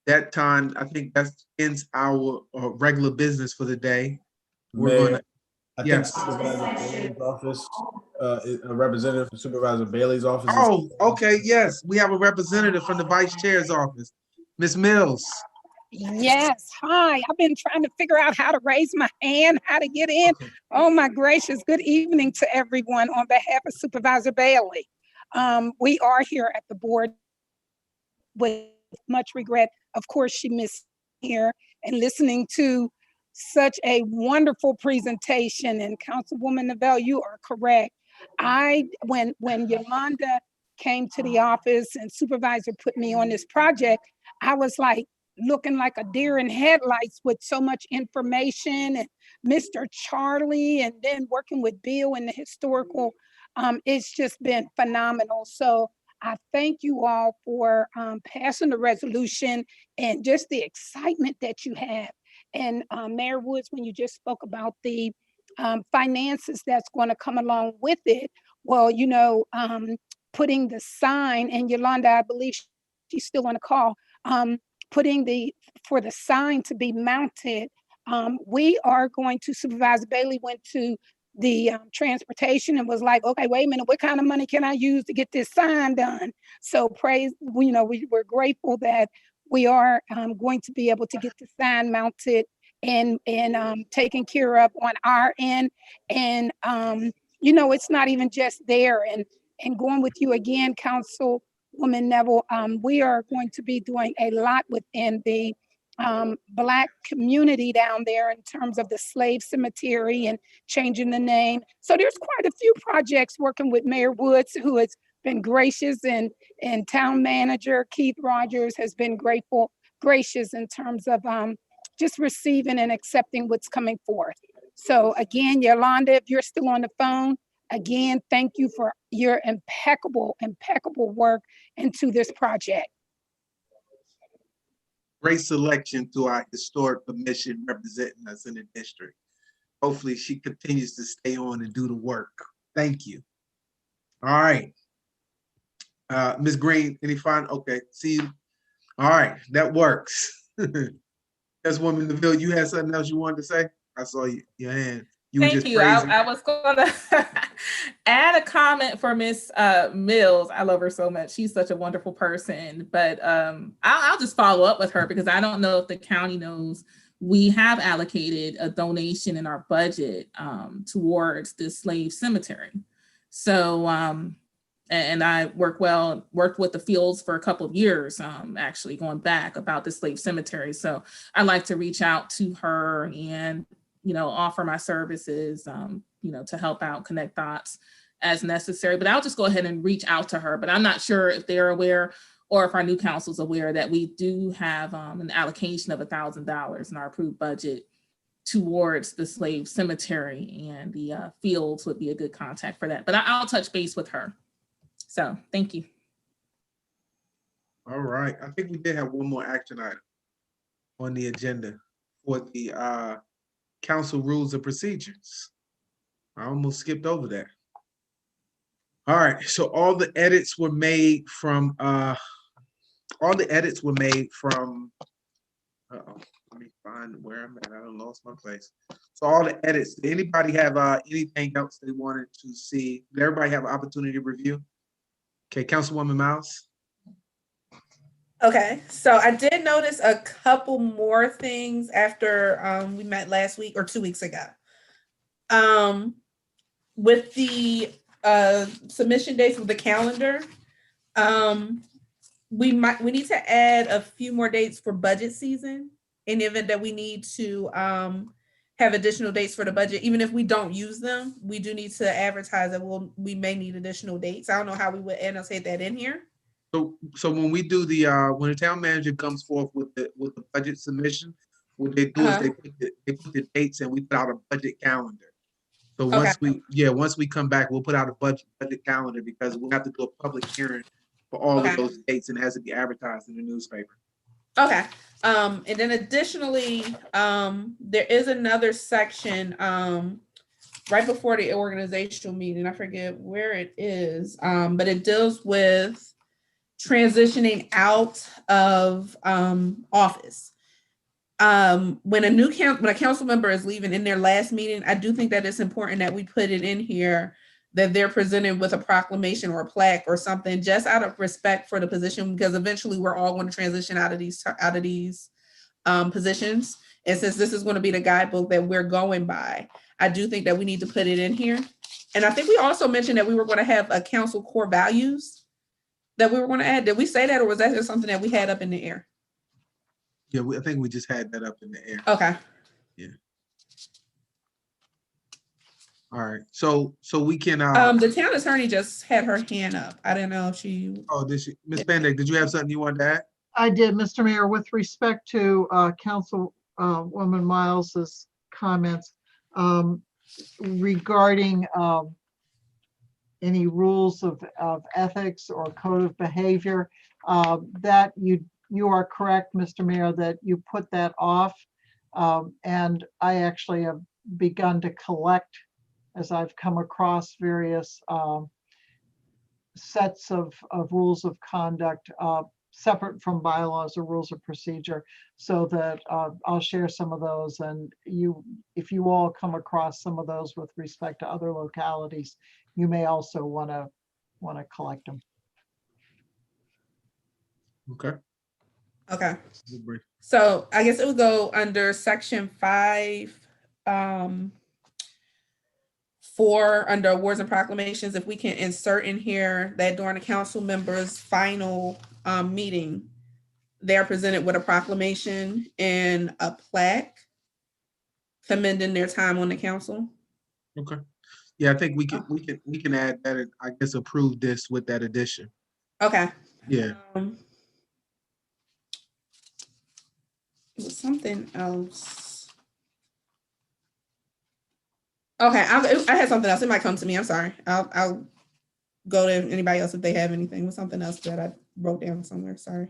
That time, I think that ends our regular business for the day. We're going to, I yes. think Supervisor Bailey's office, a representative from Supervisor Bailey's office. Oh, okay, yes. We have a representative from the Vice Chair's office, Ms. Mills. Yes, hi. I've been trying to figure out how to raise my hand, how to get in. Oh my gracious, good evening to everyone on behalf of Supervisor Bailey. We are here at the board with much regret. Of course, she missed here and listening to such a wonderful presentation. And Councilwoman Neville, you are correct. When Yolanda came to the office and supervisor put me on this project, I was like looking like a deer in headlights with so much information, and Mr. Charlie, and then working with Bill in the historical. It's just been phenomenal. So I thank you all for passing the resolution and just the excitement that you have. And Mayor Woods, when you just spoke about the finances that's going to come along with it, well, you know, putting the sign, and Yolanda, I believe she's still on the call, for the sign to be mounted, we are going to, Supervisor Bailey went to the transportation and was like, okay, wait a minute, what kind of money can I use to get this sign done? So we're grateful that we are going to be able to get the sign mounted and taken care of on our end. And, you know, it's not even just there. And going with you again, Councilwoman Neville, we are going to be doing a lot within the Black community down there in terms of the slave cemetery and changing the name. So there's quite a few projects working with Mayor Woods, who has been gracious, and town manager Keith Rogers has been gracious in terms of just receiving and accepting what's coming forth. So again, Yolanda, if you're still on the phone, again, thank you for your impeccable work into this project. Great selection to our historic commission representing us in the district. Hopefully she continues to stay on and do the work. Thank you. All right. Ms. Green, any final? Okay, see you. All right, that works. That's Woman Neville, you had something else you wanted to say? I saw your hand. Thank you. I was going to add a comment for Miss Mills. I love her so much. She's such a wonderful person. But I'll just follow up with her because I don't know if the county knows we have allocated a donation in our budget towards this slave cemetery. So, and I worked with the Fields for a couple of years, actually going back about the slave cemetery. So I'd like to reach out to her and offer my services, to help out, connect dots as necessary. But I'll just go ahead and reach out to her. But I'm not sure if they're aware or if our new council's aware that we do have an allocation of $1,000 in our approved budget towards the slave cemetery, and the Fields would be a good contact for that. But I'll touch base with her. So thank you. All right. I think we did have one more action item on the agenda for the council rules and procedures. I almost skipped over that. All right, so all the edits were made from, uh-oh, let me find where I'm at. I done lost my place. So all the edits, did anybody have anything else they wanted to see? Did everybody have an opportunity to review? Okay, Councilwoman Miles? Okay, so I did notice a couple more things after we met last week or 2 weeks ago. With the submission dates with the calendar, we need to add a few more dates for budget season in the event that we need to have additional dates for the budget. Even if we don't use them, we do need to advertise that we may need additional dates. I don't know how we would annotate that in here. So when we do the when the town manager comes forth with the budget submission, what they do is they put the dates and we put out a budget calendar. So once we come back, we'll put out a budget calendar because we'll have to do a public hearing for all of those dates and it has to be advertised in the newspaper. Okay. And then additionally, there is another section right before the organizational meeting. I forget where it is, but it deals with transitioning out of office. When a council member is leaving in their last meeting, I do think that it's important that we put it in here that they're presented with a proclamation or a plaque or something, just out of respect for the position, because eventually we're all going to transition out of these positions. And since this is going to be the guidebook that we're going by, I do think that we need to put it in here. And I think we also mentioned that we were going to have a council core values that we were going to add. Did we say that, or was that just something that we had up in the air? Yeah, I think we just had that up in the air. Okay. Yeah. All right. So we can. The town attorney just had her hand up. I didn't know if she. Oh, did she? Ms. Bendick, did you have something you wanted to add? I did, Mr. Mayor, with respect to Councilwoman Miles's comments regarding any rules of ethics or code of behavior, that you are correct, Mr. Mayor, that you put that off. And I actually have begun to collect, as I've come across various sets of rules of conduct separate from bylaws or rules of procedure, so that I'll share some of those. And if you all come across some of those with respect to other localities, you may also want to collect them. Okay. Okay. So I guess it would go under section 5, 4, under awards and proclamations. If we can insert in here that during the council members' final meeting, they are presented with a proclamation and a plaque commending their time on the council. Okay. Yeah, I think we can add that and I guess approve this with that addition. Okay. Yeah. It was something else. Okay, I had something else. It might come to me. I'm sorry. I'll go to anybody else if they have anything. It was something else that I wrote down somewhere. Sorry.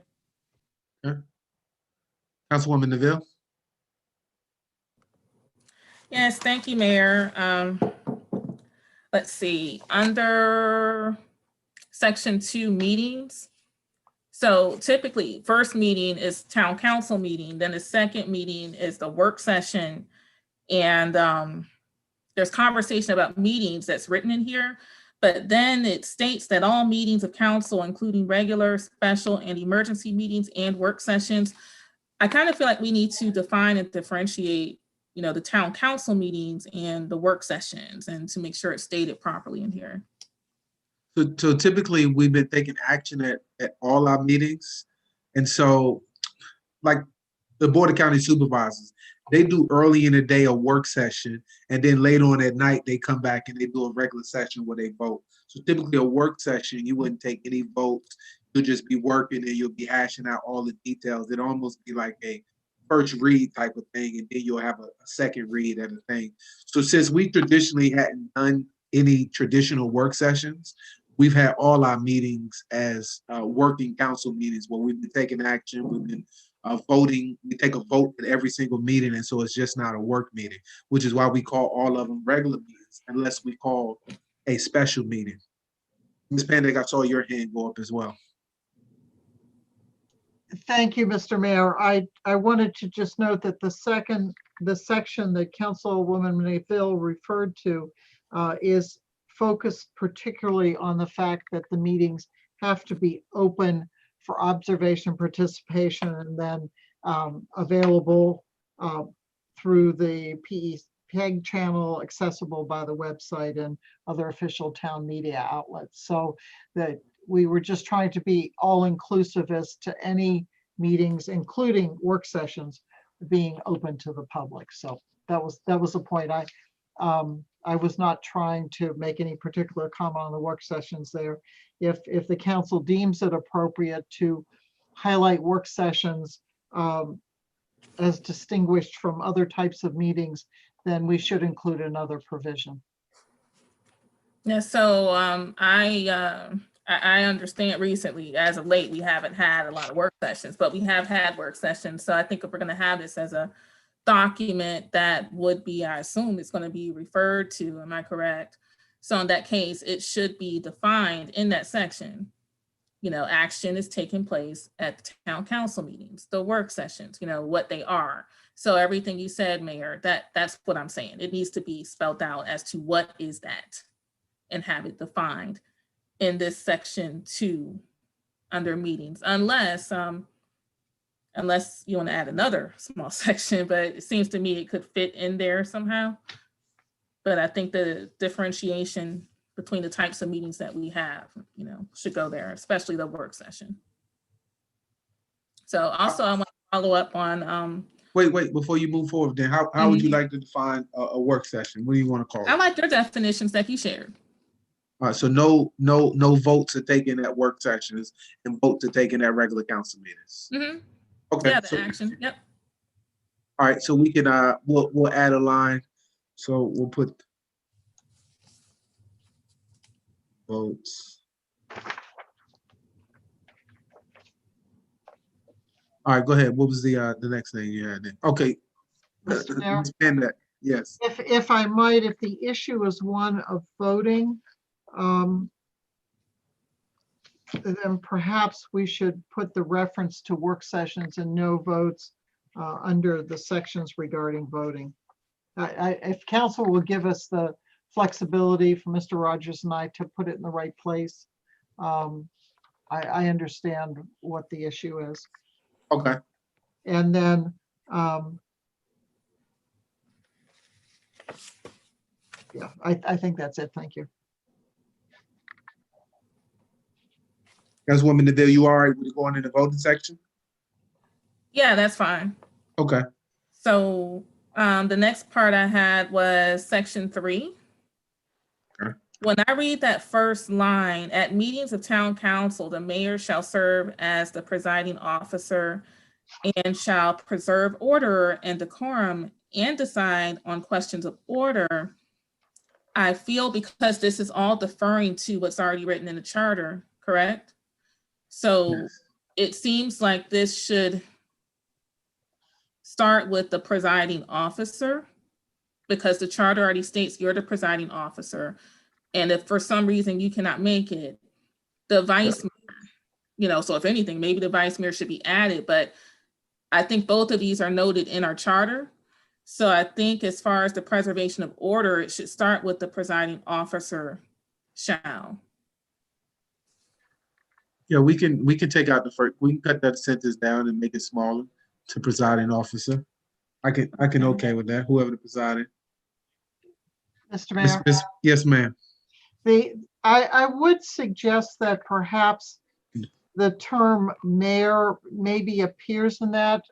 Okay. Councilwoman Neville. Yes, thank you, Mayor. Let's see, under section 2 meetings. So typically, first meeting is town council meeting, then the second meeting is the work session. And there's conversation about meetings that's written in here, but then it states that all meetings of council, including regular, special, and emergency meetings and work sessions. I kind of feel like we need to define and differentiate, the town council meetings and the work sessions, and to make sure it's stated properly in here. So typically we've been taking action at all our meetings. And so like the Board of County Supervisors, they do early in the day a work session, and then later on at night, they come back and they do a regular session where they vote. So typically a work session, you wouldn't take any votes. You'll just be working and you'll be hashing out all the details. It'd almost be like a first read type of thing, and then you'll have a second read at a thing. So since we traditionally hadn't done any traditional work sessions, we've had all our meetings as working council meetings where we've been taking action, we've been voting. We take a vote at every single meeting, and so it's just not a work meeting, which is why we call all of them regular meetings, unless we call a special meeting. Ms. Pandek, I saw your hand go up as well. Thank you, Mr. Mayor. I wanted to just note that the section that Councilwoman Mayfield referred to is focused particularly on the fact that the meetings have to be open for observation, participation, and then available through the PEG channel, accessible by the website and other official town media outlets. So that we were just trying to be all inclusive as to any meetings, including work sessions, being open to the public. So that was the point. I was not trying to make any particular comment on the work sessions there. If the council deems it appropriate to highlight work sessions as distinguished from other types of meetings, then we should include another provision. Yeah, so I understand recently, as of late, we haven't had a lot of work sessions, but we have had work sessions. So I think if we're going to have this as a document that would be, I assume it's going to be referred to, am I correct? So in that case, it should be defined in that section. You know, action is taking place at the town council meetings, the work sessions, you know, what they are. So everything you said, Mayor, that's what I'm saying. It needs to be spelled out as to what is that and have it defined in this section 2 under meetings, unless you want to add another small section, but it seems to me it could fit in there somehow. But I think the differentiation between the types of meetings that we have, you know, should go there, especially the work session. So also I want to follow up on Wait, before you move forward, then how would you like to define a work session? What do you want to call it? I like your definitions that you shared. All right, so no votes are taken at work sessions and votes are taken at regular council meetings. Mm-hmm. Okay. Yeah, the So, action. Yep. all right, so we can we'll add a line. So we'll put votes. All right, go ahead. What was the next thing you had then? Okay. Mr. Mayor? Ms. Pandek, yes. If I might, if the issue is one of voting, then perhaps we should put the reference to work sessions and no votes under the sections regarding voting. If council will give us the flexibility for Mr. Rogers and I to put it in the right place, I understand what the issue is. Okay. And then yeah, I think that's it. Thank you. Councilwoman Nadell, you all right with going in the voting section? Yeah, that's fine. Okay. So the next part I had was section 3. Okay. When I read that first line, at meetings of town council, the mayor shall serve as the presiding officer and shall preserve order and decorum and decide on questions of order. I feel because this is all deferring to what's already written in the charter, correct? So yes. It seems like this should start with the presiding officer because the charter already states you're the presiding officer. And if for some reason you cannot make it, the vice mayor, you know, so if anything, maybe the vice mayor should be added, but I think both of these are noted in our charter. So I think as far as the preservation of order, it should start with the presiding officer shall. Yeah, we can take out the first, we can cut that sentence down and make it smaller to presiding officer. I can okay with that, whoever the presiding. Mr. Mayor? Yes, ma'am. I would suggest that perhaps the term mayor maybe appears in that.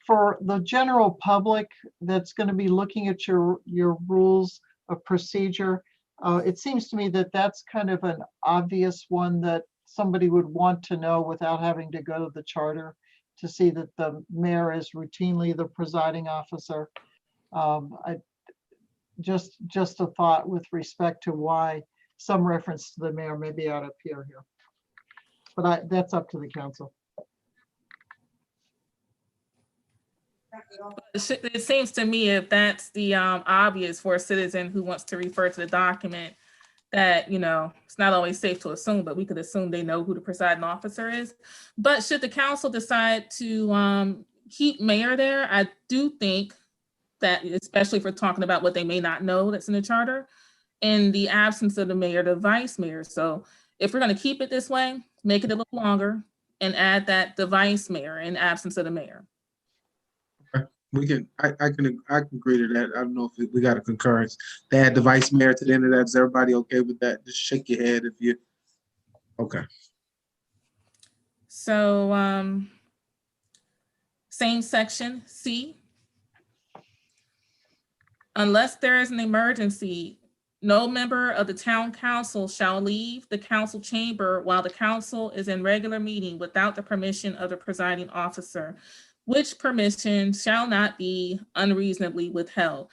For the general public that's going to be looking at your rules of procedure, it seems to me that that's kind of an obvious one that somebody would want to know without having to go to the charter to see that the mayor is routinely the presiding officer. Just a thought with respect to why some reference to the mayor maybe ought to appear here. But that's up to the council. It seems to me if that's the obvious for a citizen who wants to refer to the document, that, it's not always safe to assume, but we could assume they know who the presiding officer is. But should the council decide to keep mayor there, I do think that, especially if we're talking about what they may not know that's in the charter, in the absence of the mayor, the vice mayor. So if we're going to keep it this way, make it a little longer and add that the vice mayor in absence of the mayor. We can, I can agree to that. I don't know if we got a concurrence. They add the vice mayor to the end of that. Is everybody okay with that? Just shake your head if you, okay. So same section, C. Unless there is an emergency, no member of the town council shall leave the council chamber while the council is in regular meeting without the permission of the presiding officer, which permission shall not be unreasonably withheld.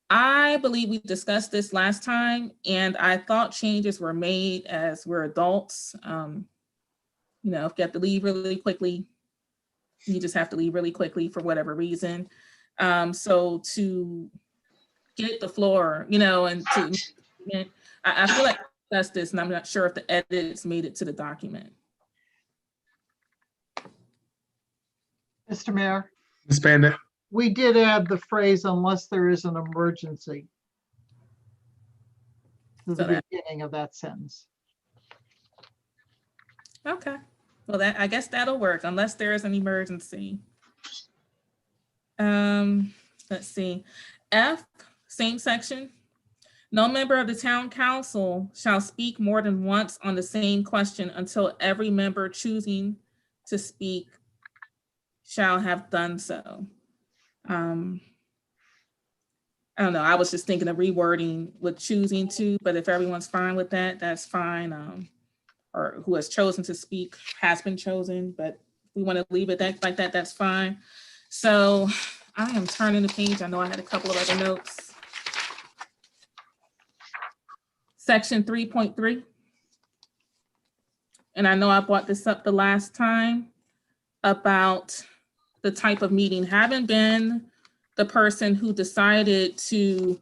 I believe we discussed this last time, and I thought changes were made as we're adults. If you have to leave really quickly, you just have to leave really quickly for whatever reason. So to get the floor, and I feel like that's this, and I'm not sure if the edits made it to the document. Mr. Mayor, Ms. Panda? we did add the phrase unless there is an emergency to the beginning of that sentence. Okay, well, I guess that'll work unless there is an emergency. Let's see, F, same section. No member of the town council shall speak more than once on the same question until every member choosing to speak shall have done so. I don't know, I was just thinking of rewording with choosing to, but if everyone's fine with that, that's fine. Or who has chosen to speak has been chosen, but if we want to leave it like that, that's fine. So I am turning the page. I know I had a couple of other notes. Section 3.3. And I know I brought this up the last time about the type of meeting. Having been the person who decided to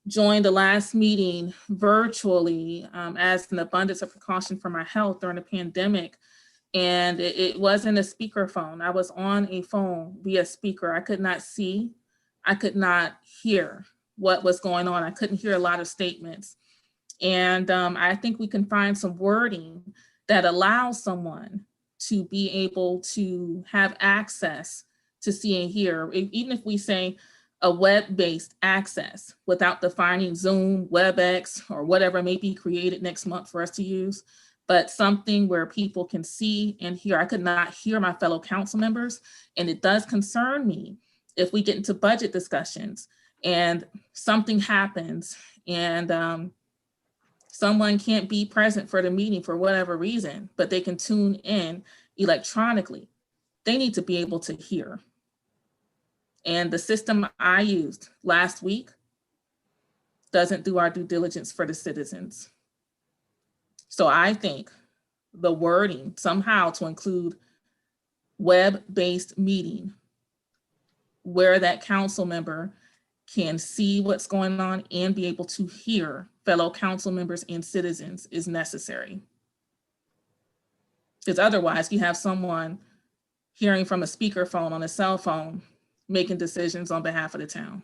join the last meeting virtually as an abundance of precaution for my health during the pandemic. And it wasn't a speakerphone. I was on a phone via speaker. I could not see, I could not hear what was going on. I couldn't hear a lot of statements. And I think we can find some wording that allows someone to be able to have access to see and hear, even if we say a web-based access without defining Zoom, WebEx, or whatever may be created next month for us to use, but something where people can see and hear. I could not hear my fellow council members, and it does concern me if we get into budget discussions and something happens and someone can't be present for the meeting for whatever reason, but they can tune in electronically. They need to be able to hear. And the system I used last week doesn't do our due diligence for the citizens. So I think the wording somehow to include web-based meeting where that council member can see what's going on and be able to hear fellow council members and citizens is necessary. Because otherwise you have someone hearing from a speakerphone on a cell phone, making decisions on behalf of the town.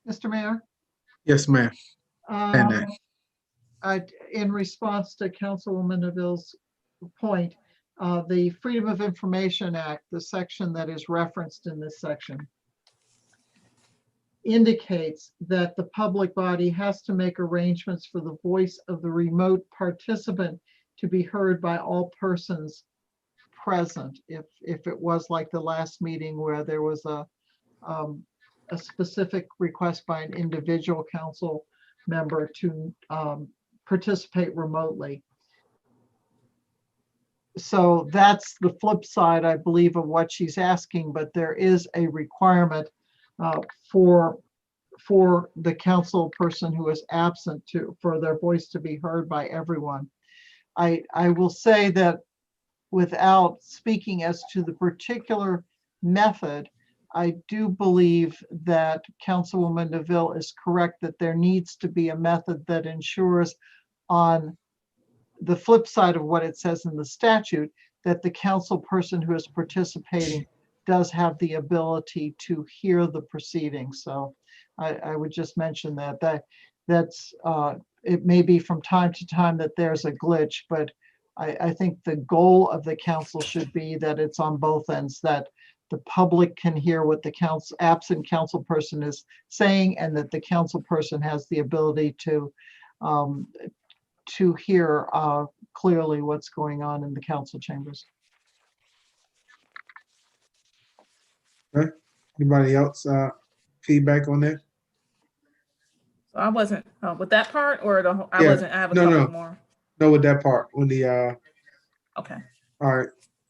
Mr. Mayor? Yes, ma'am. In response to Councilwoman Neville's point, the Freedom of Information Act, the section that is referenced in this section, indicates that the public body has to make arrangements for the voice of the remote participant to be heard by all persons present. If it was like the last meeting where there was a specific request by an individual council member to participate remotely. So that's the flip side, I believe, of what she's asking, but there is a requirement for the council person who is absent for their voice to be heard by everyone. I will say that without speaking as to the particular method, I do believe that Councilwoman Neville is correct that there needs to be a method that ensures, on the flip side of what it says in the statute, that the council person who is participating does have the ability to hear the proceedings. So I would just mention that's it may be from time to time that there's a glitch, but I think the goal of the council should be that it's on both ends, that the public can hear what the absent council person is saying, and that the council person has the ability to hear clearly what's going on in the council chambers. Okay. Anybody else feedback on that? So I wasn't with that part, or the whole, I Yeah. wasn't. I have a couple more. No, with that part on the. Okay. All right.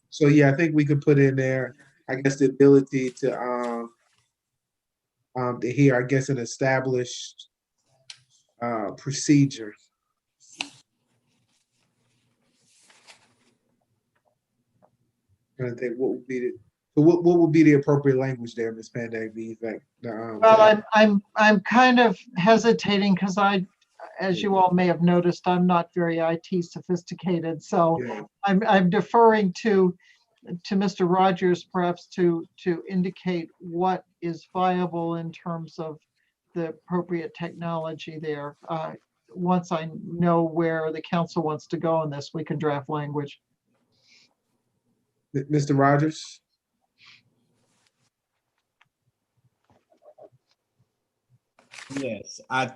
So yeah, I think we could put in there, I guess, the ability to hear, I guess, an established procedure. I think what would be what would be the appropriate language there, Ms. Panday? Do you think? Well, I'm kind of hesitating because as you all may have noticed, I'm not very IT sophisticated. So Yeah. I'm deferring to Mr. Rogers perhaps to indicate what is viable in terms of the appropriate technology there. Once I know where the council wants to go on this, we can draft language. Mr. Rogers? Yes, I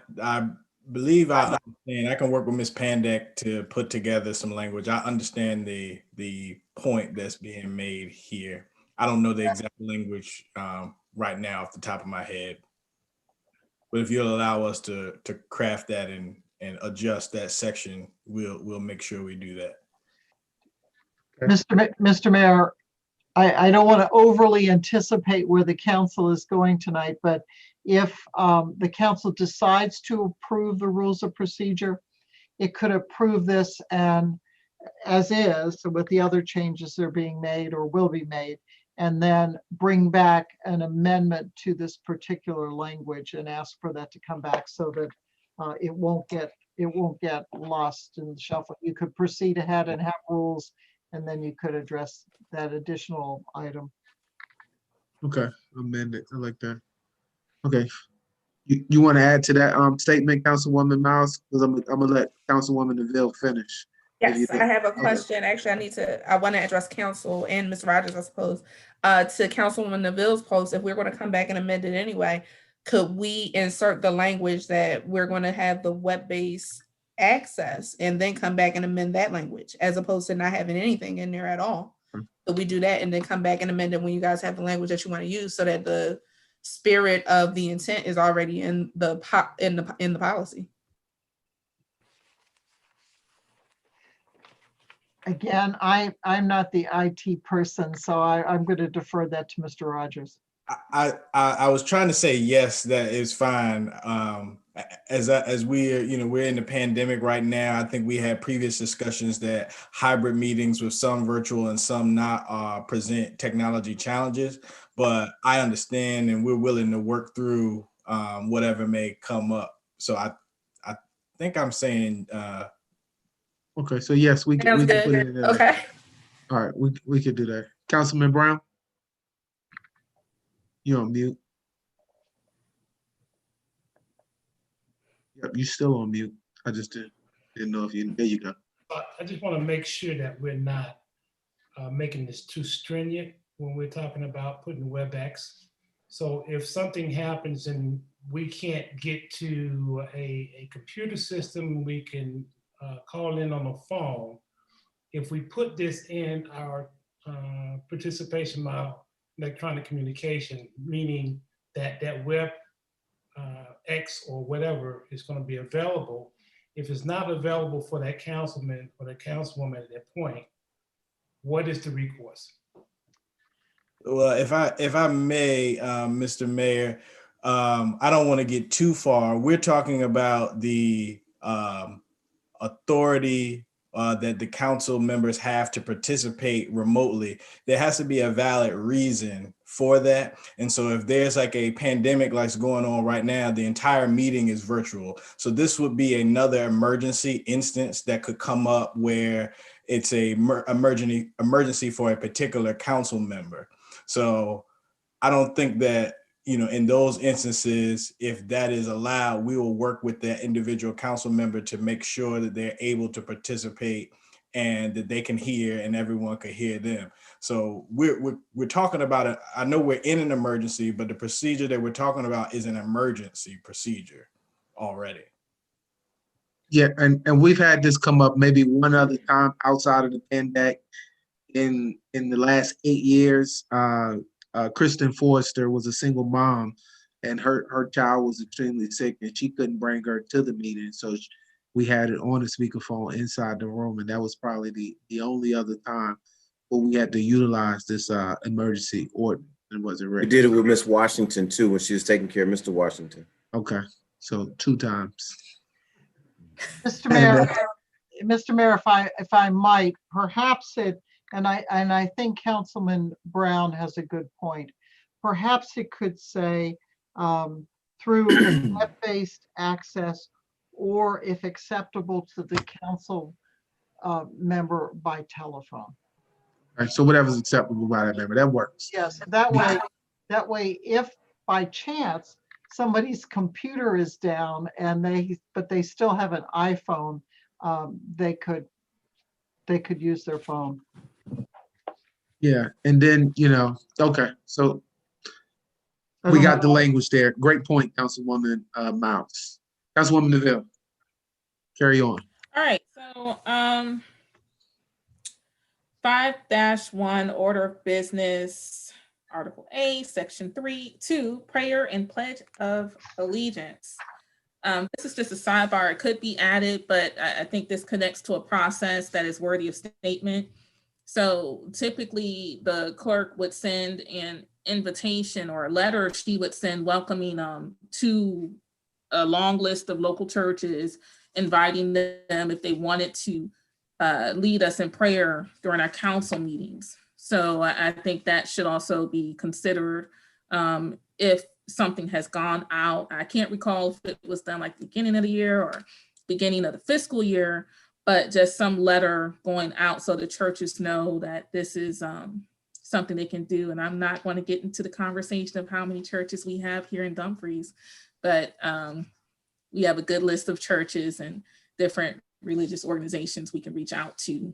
believe I understand. I can work with Ms. Pandek to put together some language. I understand the point that's being made here. I don't know the exact language right now off the top of my head. But if you'll allow us to craft that and adjust that section, we'll make sure we do that. Mr. Mayor, I don't want to overly anticipate where the council is going tonight, but if the council decides to approve the rules of procedure, it could approve this and as is with the other changes that are being made or will be made, and then bring back an amendment to this particular language and ask for that to come back so that it won't get lost in the shuffle. You could proceed ahead and have rules, and then you could address that additional item. Okay, amend it. I like that. Okay. You want to add to that statement, Councilwoman Miles? Because I'm gonna let Councilwoman Neville finish. Yes, I have a question. Actually, I want to address council and Ms. Rogers, I suppose, to Councilwoman Neville's post. If we're going to come back and amend it anyway, could we insert the language that we're going to have the web-based access and then come back and amend that language as opposed to not having anything in there at all? So we do that and then come back and amend it when you guys have the language that you want to use so that the spirit of the intent is already in the policy. Again, I'm not the IT person, so I'm going to defer that to Mr. Rogers. I was trying to say yes, that is fine. As we're in the pandemic right now, I think we had previous discussions that hybrid meetings with some virtual and some not present technology challenges. But I understand, and we're willing to work through whatever may come up. So I think I'm saying. Okay, so yes, we can put it in there. Okay. All right, we could do that. Councilman Brown? You're on mute. Yep, you're still on mute. I just didn't know if there you go. I just want to make sure that we're not making this too stringent when we're talking about putting WebEx. So if something happens and we can't get to a computer system, we can call in on the phone. If we put this in our participation model, electronic communication, meaning that web X or whatever is going to be available. If it's not available for that councilman or the councilwoman at that point, what is the recourse? Well, if I may, Mr. Mayor, I don't want to get too far. We're talking about the authority that the council members have to participate remotely, there has to be a valid reason for that. And so if there's like a pandemic like's going on right now, the entire meeting is virtual. So this would be another emergency instance that could come up where it's a emergency for a particular council member. So I don't think that, in those instances, if that is allowed, we will work with that individual council member to make sure that they're able to participate and that they can hear and everyone can hear them. So we're talking about it. I know we're in an emergency, but the procedure that we're talking about is an emergency procedure already. Yeah, and we've had this come up maybe one other time outside of the pandemic in the last 8 years. Kristen Forrester was a single mom, and her child was extremely sick, and she couldn't bring her to the meeting. So we had it on the speakerphone inside the room, and that was probably the only other time where we had to utilize this emergency order. It wasn't ready. We did it with Miss Washington too when she was taking care of Mr. Washington. Okay, so 2 times. Mr. Mayor, if I might, perhaps and I think Councilman Brown has a good point. Perhaps it could say through web-based access, or if acceptable to the council member by telephone. All right, so whatever's acceptable by that member, that works. Yes, that way, if by chance somebody's computer is down and but they still have an iPhone, they could use their phone. Yeah, and then, okay, so we got the language there. Great point, Councilwoman Miles. Councilwoman Neville, carry on. All right, so 5-1 order of business, Article A, Section 3.2, prayer and pledge of allegiance. This is just a sidebar. It could be added, but I think this connects to a process that is worthy of statement. So typically the clerk would send an invitation or a letter she would send welcoming to a long list of local churches, inviting them if they wanted to lead us in prayer during our council meetings. So I think that should also be considered if something has gone out. I can't recall if it was done like the beginning of the year or beginning of the fiscal year, but just some letter going out so the churches know that this is something they can do. And I'm not going to get into the conversation of how many churches we have here in Dumfries, but we have a good list of churches and different religious organizations we can reach out to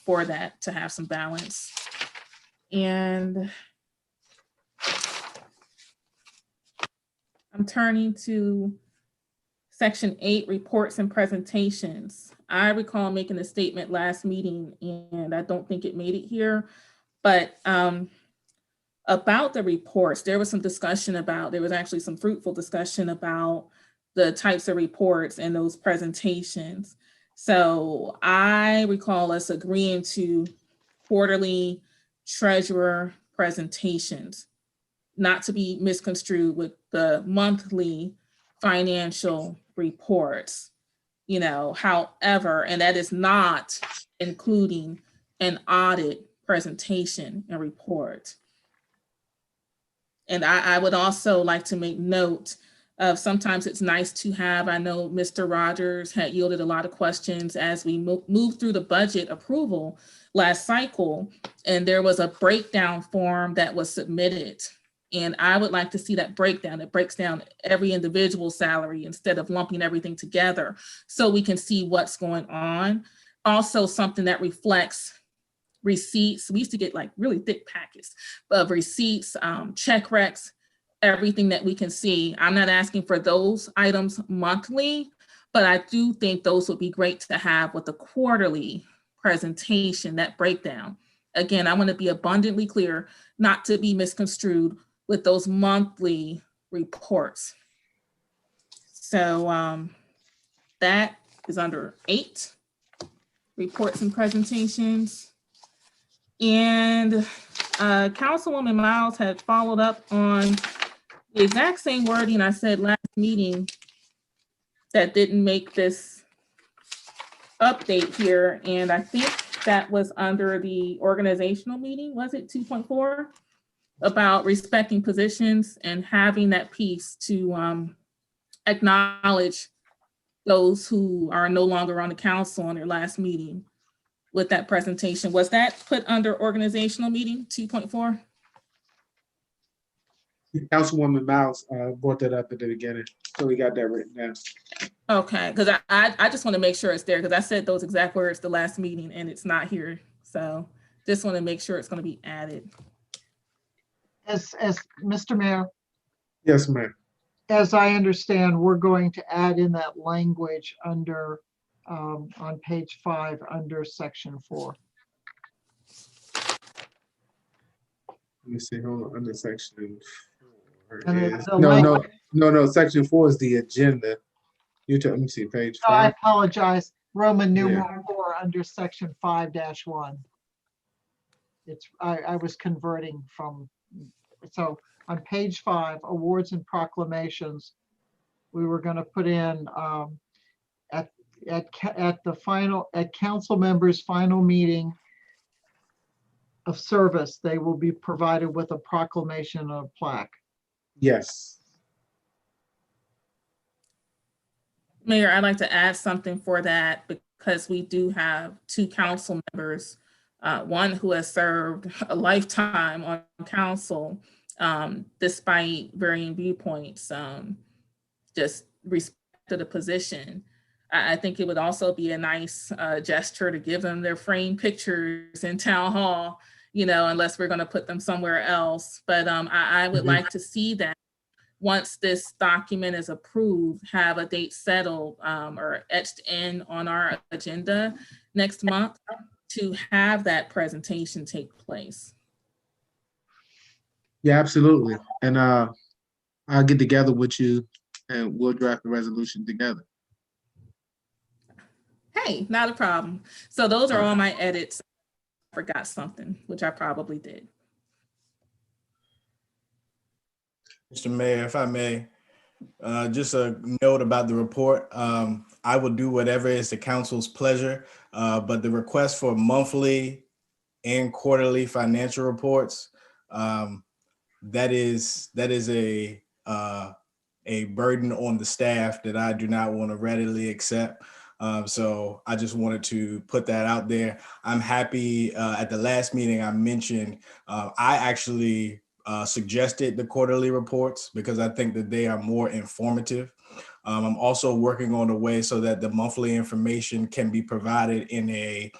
for that, to have some balance. And I'm turning to Section 8, reports and presentations. I recall making a statement last meeting, and I don't think it made it here, but about the reports, there was some discussion about, there was actually some fruitful discussion about the types of reports and those presentations. So I recall us agreeing to quarterly treasurer presentations, not to be misconstrued with the monthly financial reports, however, and that is not including an audit presentation and report. And I would also like to make note of, sometimes it's nice to have, I know Mr. Rogers had yielded a lot of questions as we moved through the budget approval last cycle, and there was a breakdown form that was submitted. And I would like to see that breakdown. It breaks down every individual salary instead of lumping everything together, so we can see what's going on. Also, something that reflects receipts. We used to get like really thick packets of receipts, check recs, everything that we can see. I'm not asking for those items monthly, but I do think those would be great to have with the quarterly presentation, that breakdown. Again, I want to be abundantly clear, not to be misconstrued with those monthly reports. So that is under 8, reports and presentations. And Councilwoman Miles had followed up on the exact same wording I said last meeting that didn't make this update here, and I think that was under the organizational meeting, was it 2.4? About respecting positions and having that piece to acknowledge those who are no longer on the council on their last meeting with that presentation. Was that put under organizational meeting 2.4? Councilwoman Miles brought that up at the beginning, so we got that written down. Okay, because I just want to make sure it's there, because I said those exact words the last meeting and it's not here. So just want to make sure it's going to be added. As Mr. Mayor, Yes, ma'am. as I understand, we're going to add in that language under, on page 5, under section 4. Let me see, hold on, under section 4 And is, the no, language- section 4 is the agenda. Let me see, page Oh, I 5. apologize. Roman Yeah. numeral 4 under section 5-1. It's, I was converting from, so on page 5, awards and proclamations, we were going to put in at the final, at council members' final meeting of service, they will be provided with a proclamation and a plaque. Yes. Mayor, I'd like to add something for that, because we do have 2 council members, one who has served a lifetime on council, despite varying viewpoints, just respect to the position. I think it would also be a nice gesture to give them their framed pictures in town hall, you know, unless we're going to put them somewhere else. But I would like to see that once this document is approved, have a date settled or etched in on our agenda next month to have that presentation take place. Yeah, absolutely. And I'll get together with you and we'll draft the resolution together. Hey, not a problem. So those are all my edits. I forgot something, which I probably did. Mr. Mayor, if I may, just a note about the report. I will do whatever is the council's pleasure, but the request for monthly and quarterly financial reports, that is a burden on the staff that I do not want to readily accept. So I just wanted to put that out there. I'm happy at the last meeting I mentioned, I actually suggested the quarterly reports because I think that they are more informative. I'm also working on a way so that the monthly information can be provided in a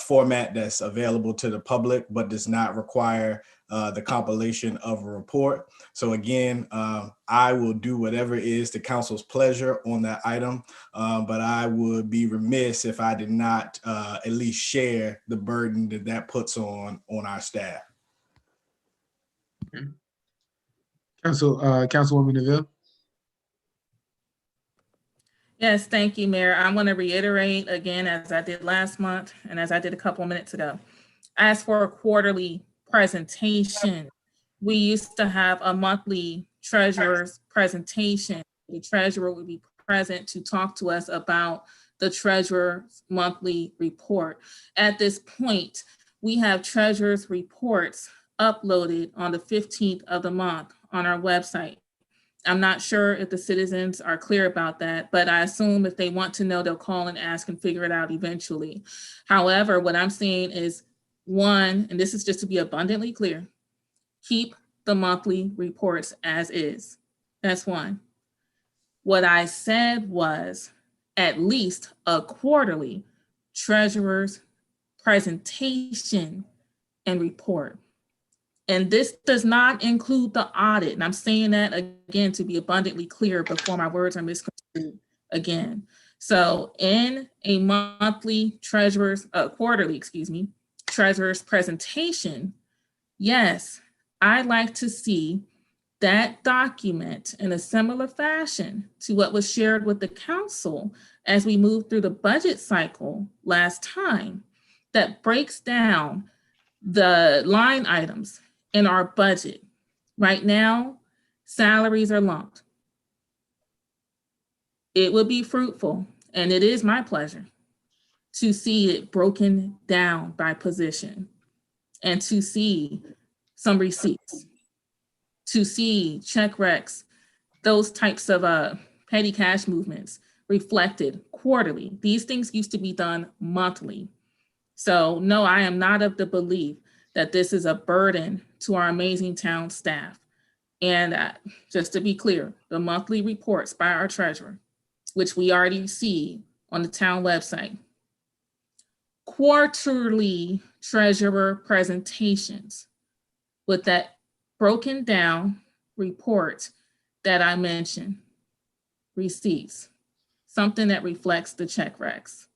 format that's available to the public, but does not require the compilation of a report. So again, I will do whatever is the council's pleasure on that item, but I would be remiss if I did not at least share the burden that that puts on our staff. Councilwoman Neville. Yes, thank you, Mayor. I want to reiterate again, as I did last month and as I did a couple of minutes ago, as for a quarterly presentation, we used to have a monthly treasurer's presentation. The treasurer would be present to talk to us about the treasurer's monthly report. At this point, we have treasurer's reports uploaded on the 15th of the month on our website. I'm not sure if the citizens are clear about that, but I assume if they want to know, they'll call and ask and figure it out eventually. However, what I'm saying is, one, and this is just to be abundantly clear, keep the monthly reports as is. That's one. What I said was at least a quarterly treasurer's presentation and report. And this does not include the audit. And I'm saying that again to be abundantly clear before my words are misconstrued again. So in a monthly quarterly treasurer's presentation, yes, I'd like to see that document in a similar fashion to what was shared with the council as we moved through the budget cycle last time, that breaks down the line items in our budget. Right now, salaries are lumped. It would be fruitful, and it is my pleasure, to see it broken down by position and to see some receipts, to see check recs, those types of petty cash movements reflected quarterly. These things used to be done monthly. So no, I am not of the belief that this is a burden to our amazing town staff. And just to be clear, the monthly reports by our treasurer, which we already see on the town website, quarterly treasurer presentations with that broken down report that I mentioned, receipts, something that reflects the check recs.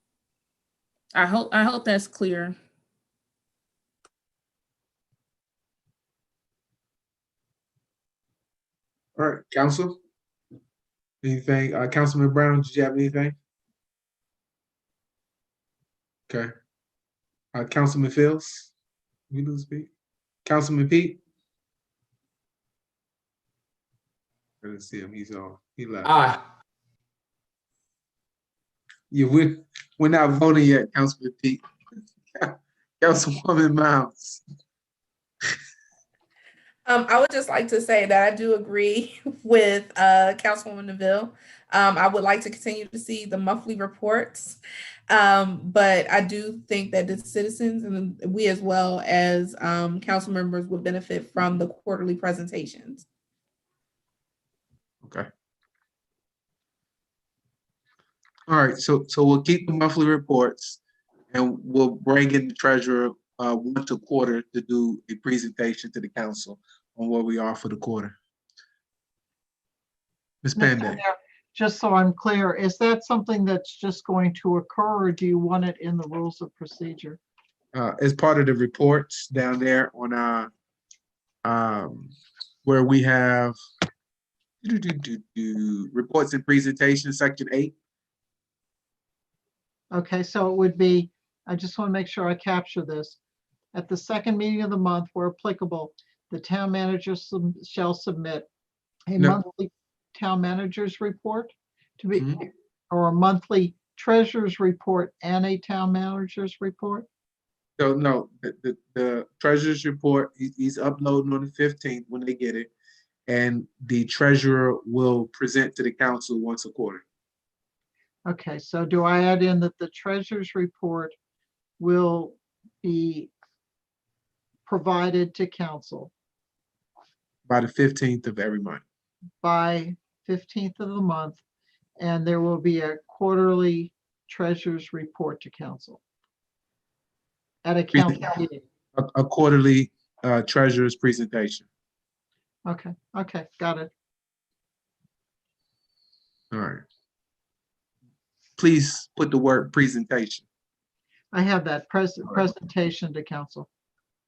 I hope that's clear. All right, Council. Anything? Councilman Brown, did you have anything? Okay. Councilman Fields, you do speak. Councilman Pete. I didn't see him. He's on. He left. Aye. Yeah, we're not voting yet, Councilman Pete. Councilwoman Miles. I would just like to say that I do agree with Councilwoman Neville. I would like to continue to see the monthly reports, but I do think that the citizens and we as well as council members would benefit from the quarterly presentations. Okay. All right, so we'll keep the monthly reports and we'll bring in the treasurer once a quarter to do a presentation to the council on where we are for the quarter. Ms. Panday. Just so I'm clear, is that something that's just going to occur, or do you want it in the rules of procedure? As part of the reports down there on our where we have reports and presentations, section 8. Okay, so it would be, I just want to make sure I capture this. At the second meeting of the month, where applicable, the town manager shall submit a monthly town manager's report to be, or a monthly treasurer's report and a town manager's report? So no, the treasurer's report, he's uploading on the 15th when they get it, and the treasurer will present to the council once a quarter. Okay, so do I add in that the treasurer's report will be provided to council By the 15th of every month. by 15th of the month, and there will be a quarterly treasurer's report to council at a council meeting? A quarterly treasurer's presentation. Okay, got it. All right. Please put the word presentation. I have that presentation to council.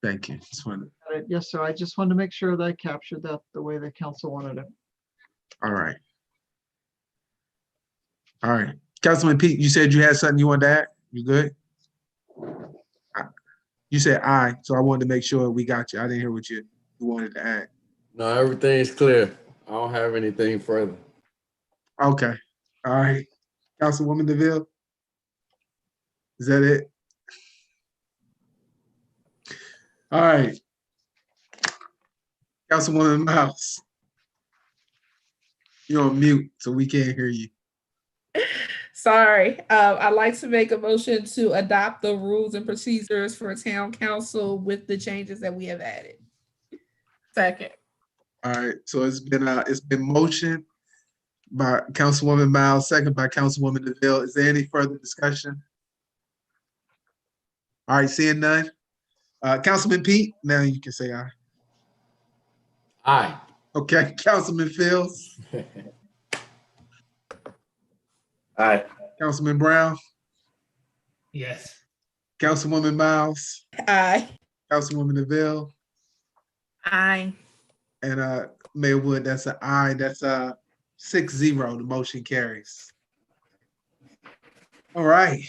Thank you. Just wanted. Yes, sir. I just wanted to make sure that I captured that the way the council wanted it. All right. All right. Councilman Pete, you said you had something you wanted to add? You good? You said aye, so I wanted to make sure we got you. I didn't hear what you wanted to add. No, everything's clear. I don't have anything further. Okay. All right. Councilwoman DeVille? Is that it? All right. Councilwoman Miles. You're on mute, so we can't hear you. Sorry. I'd like to make a motion to adopt the rules and procedures for town council with the changes that we have added. Second. All right, so it's been motioned by Councilwoman Miles, second by Councilwoman DeVille. Is there any further discussion? All right, seeing none. Councilman Pete, now you can say aye. Aye. Okay, Councilman Fields. Aye. Councilman Brown. Yes. Councilwoman Miles. Aye. Councilwoman DeVille. Aye. And Mayor Wood, that's an aye. That's 6-0. The motion carries. All right.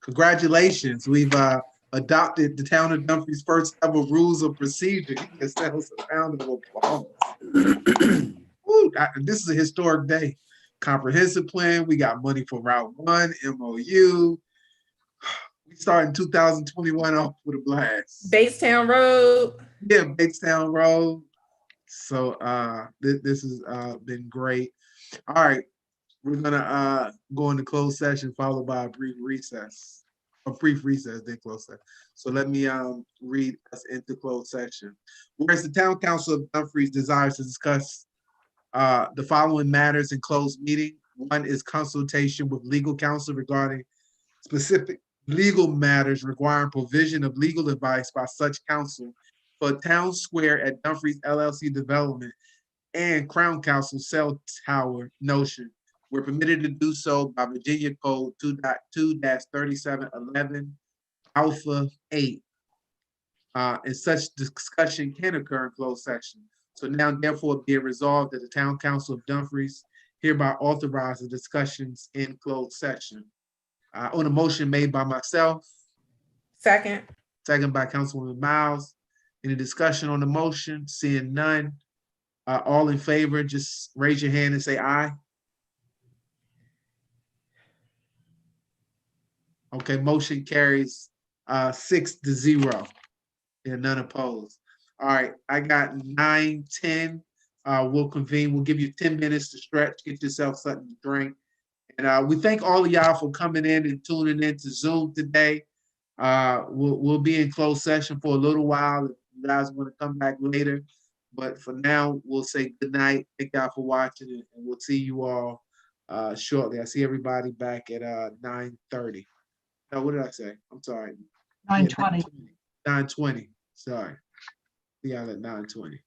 Congratulations. We've adopted the town of Dumfries' first ever rules of procedure. It's that was a round of applause. Ooh, this is a historic day comprehensive plan. We got money for Route 1, MOU. We start in 2021 off with a blast. Batestown Road. Yeah, Batestown Road. So this has been great. All right, we're gonna go into closed session followed by a brief recess. A brief recess, then close session. So let me read us into closed session. Whereas the Town Council of Dumfries desires to discuss the following matters in closed meeting. One is consultation with legal counsel regarding specific legal matters requiring provision of legal advice by such counsel for Town Square at Dumfries LLC development and Crown Council cell tower notion. We're permitted to do so by Virginia Code 2.2-3711 Alpha 8. And such discussion can occur in closed session. So now therefore be it resolved that the Town Council of Dumfries hereby authorize the discussions in closed session. On a motion made by myself. Second. Second by Councilwoman Miles. Any discussion on the motion? Seeing none. All in favor, just raise your hand and say aye. Okay, motion carries 6-0 and none opposed. All right, I got 9:10. We'll convene. We'll give you 10 minutes to stretch, get yourself something to drink. And we thank all of y'all for coming in and tuning in to Zoom today. We'll be in closed session for a little while if you guys want to come back later. But for now, we'll say good night. Thank y'all for watching, and we'll see you all shortly. I see everybody back at 9:30. No, what did I say? I'm sorry. 9:20. 9:20. Sorry. See y'all at 9:20.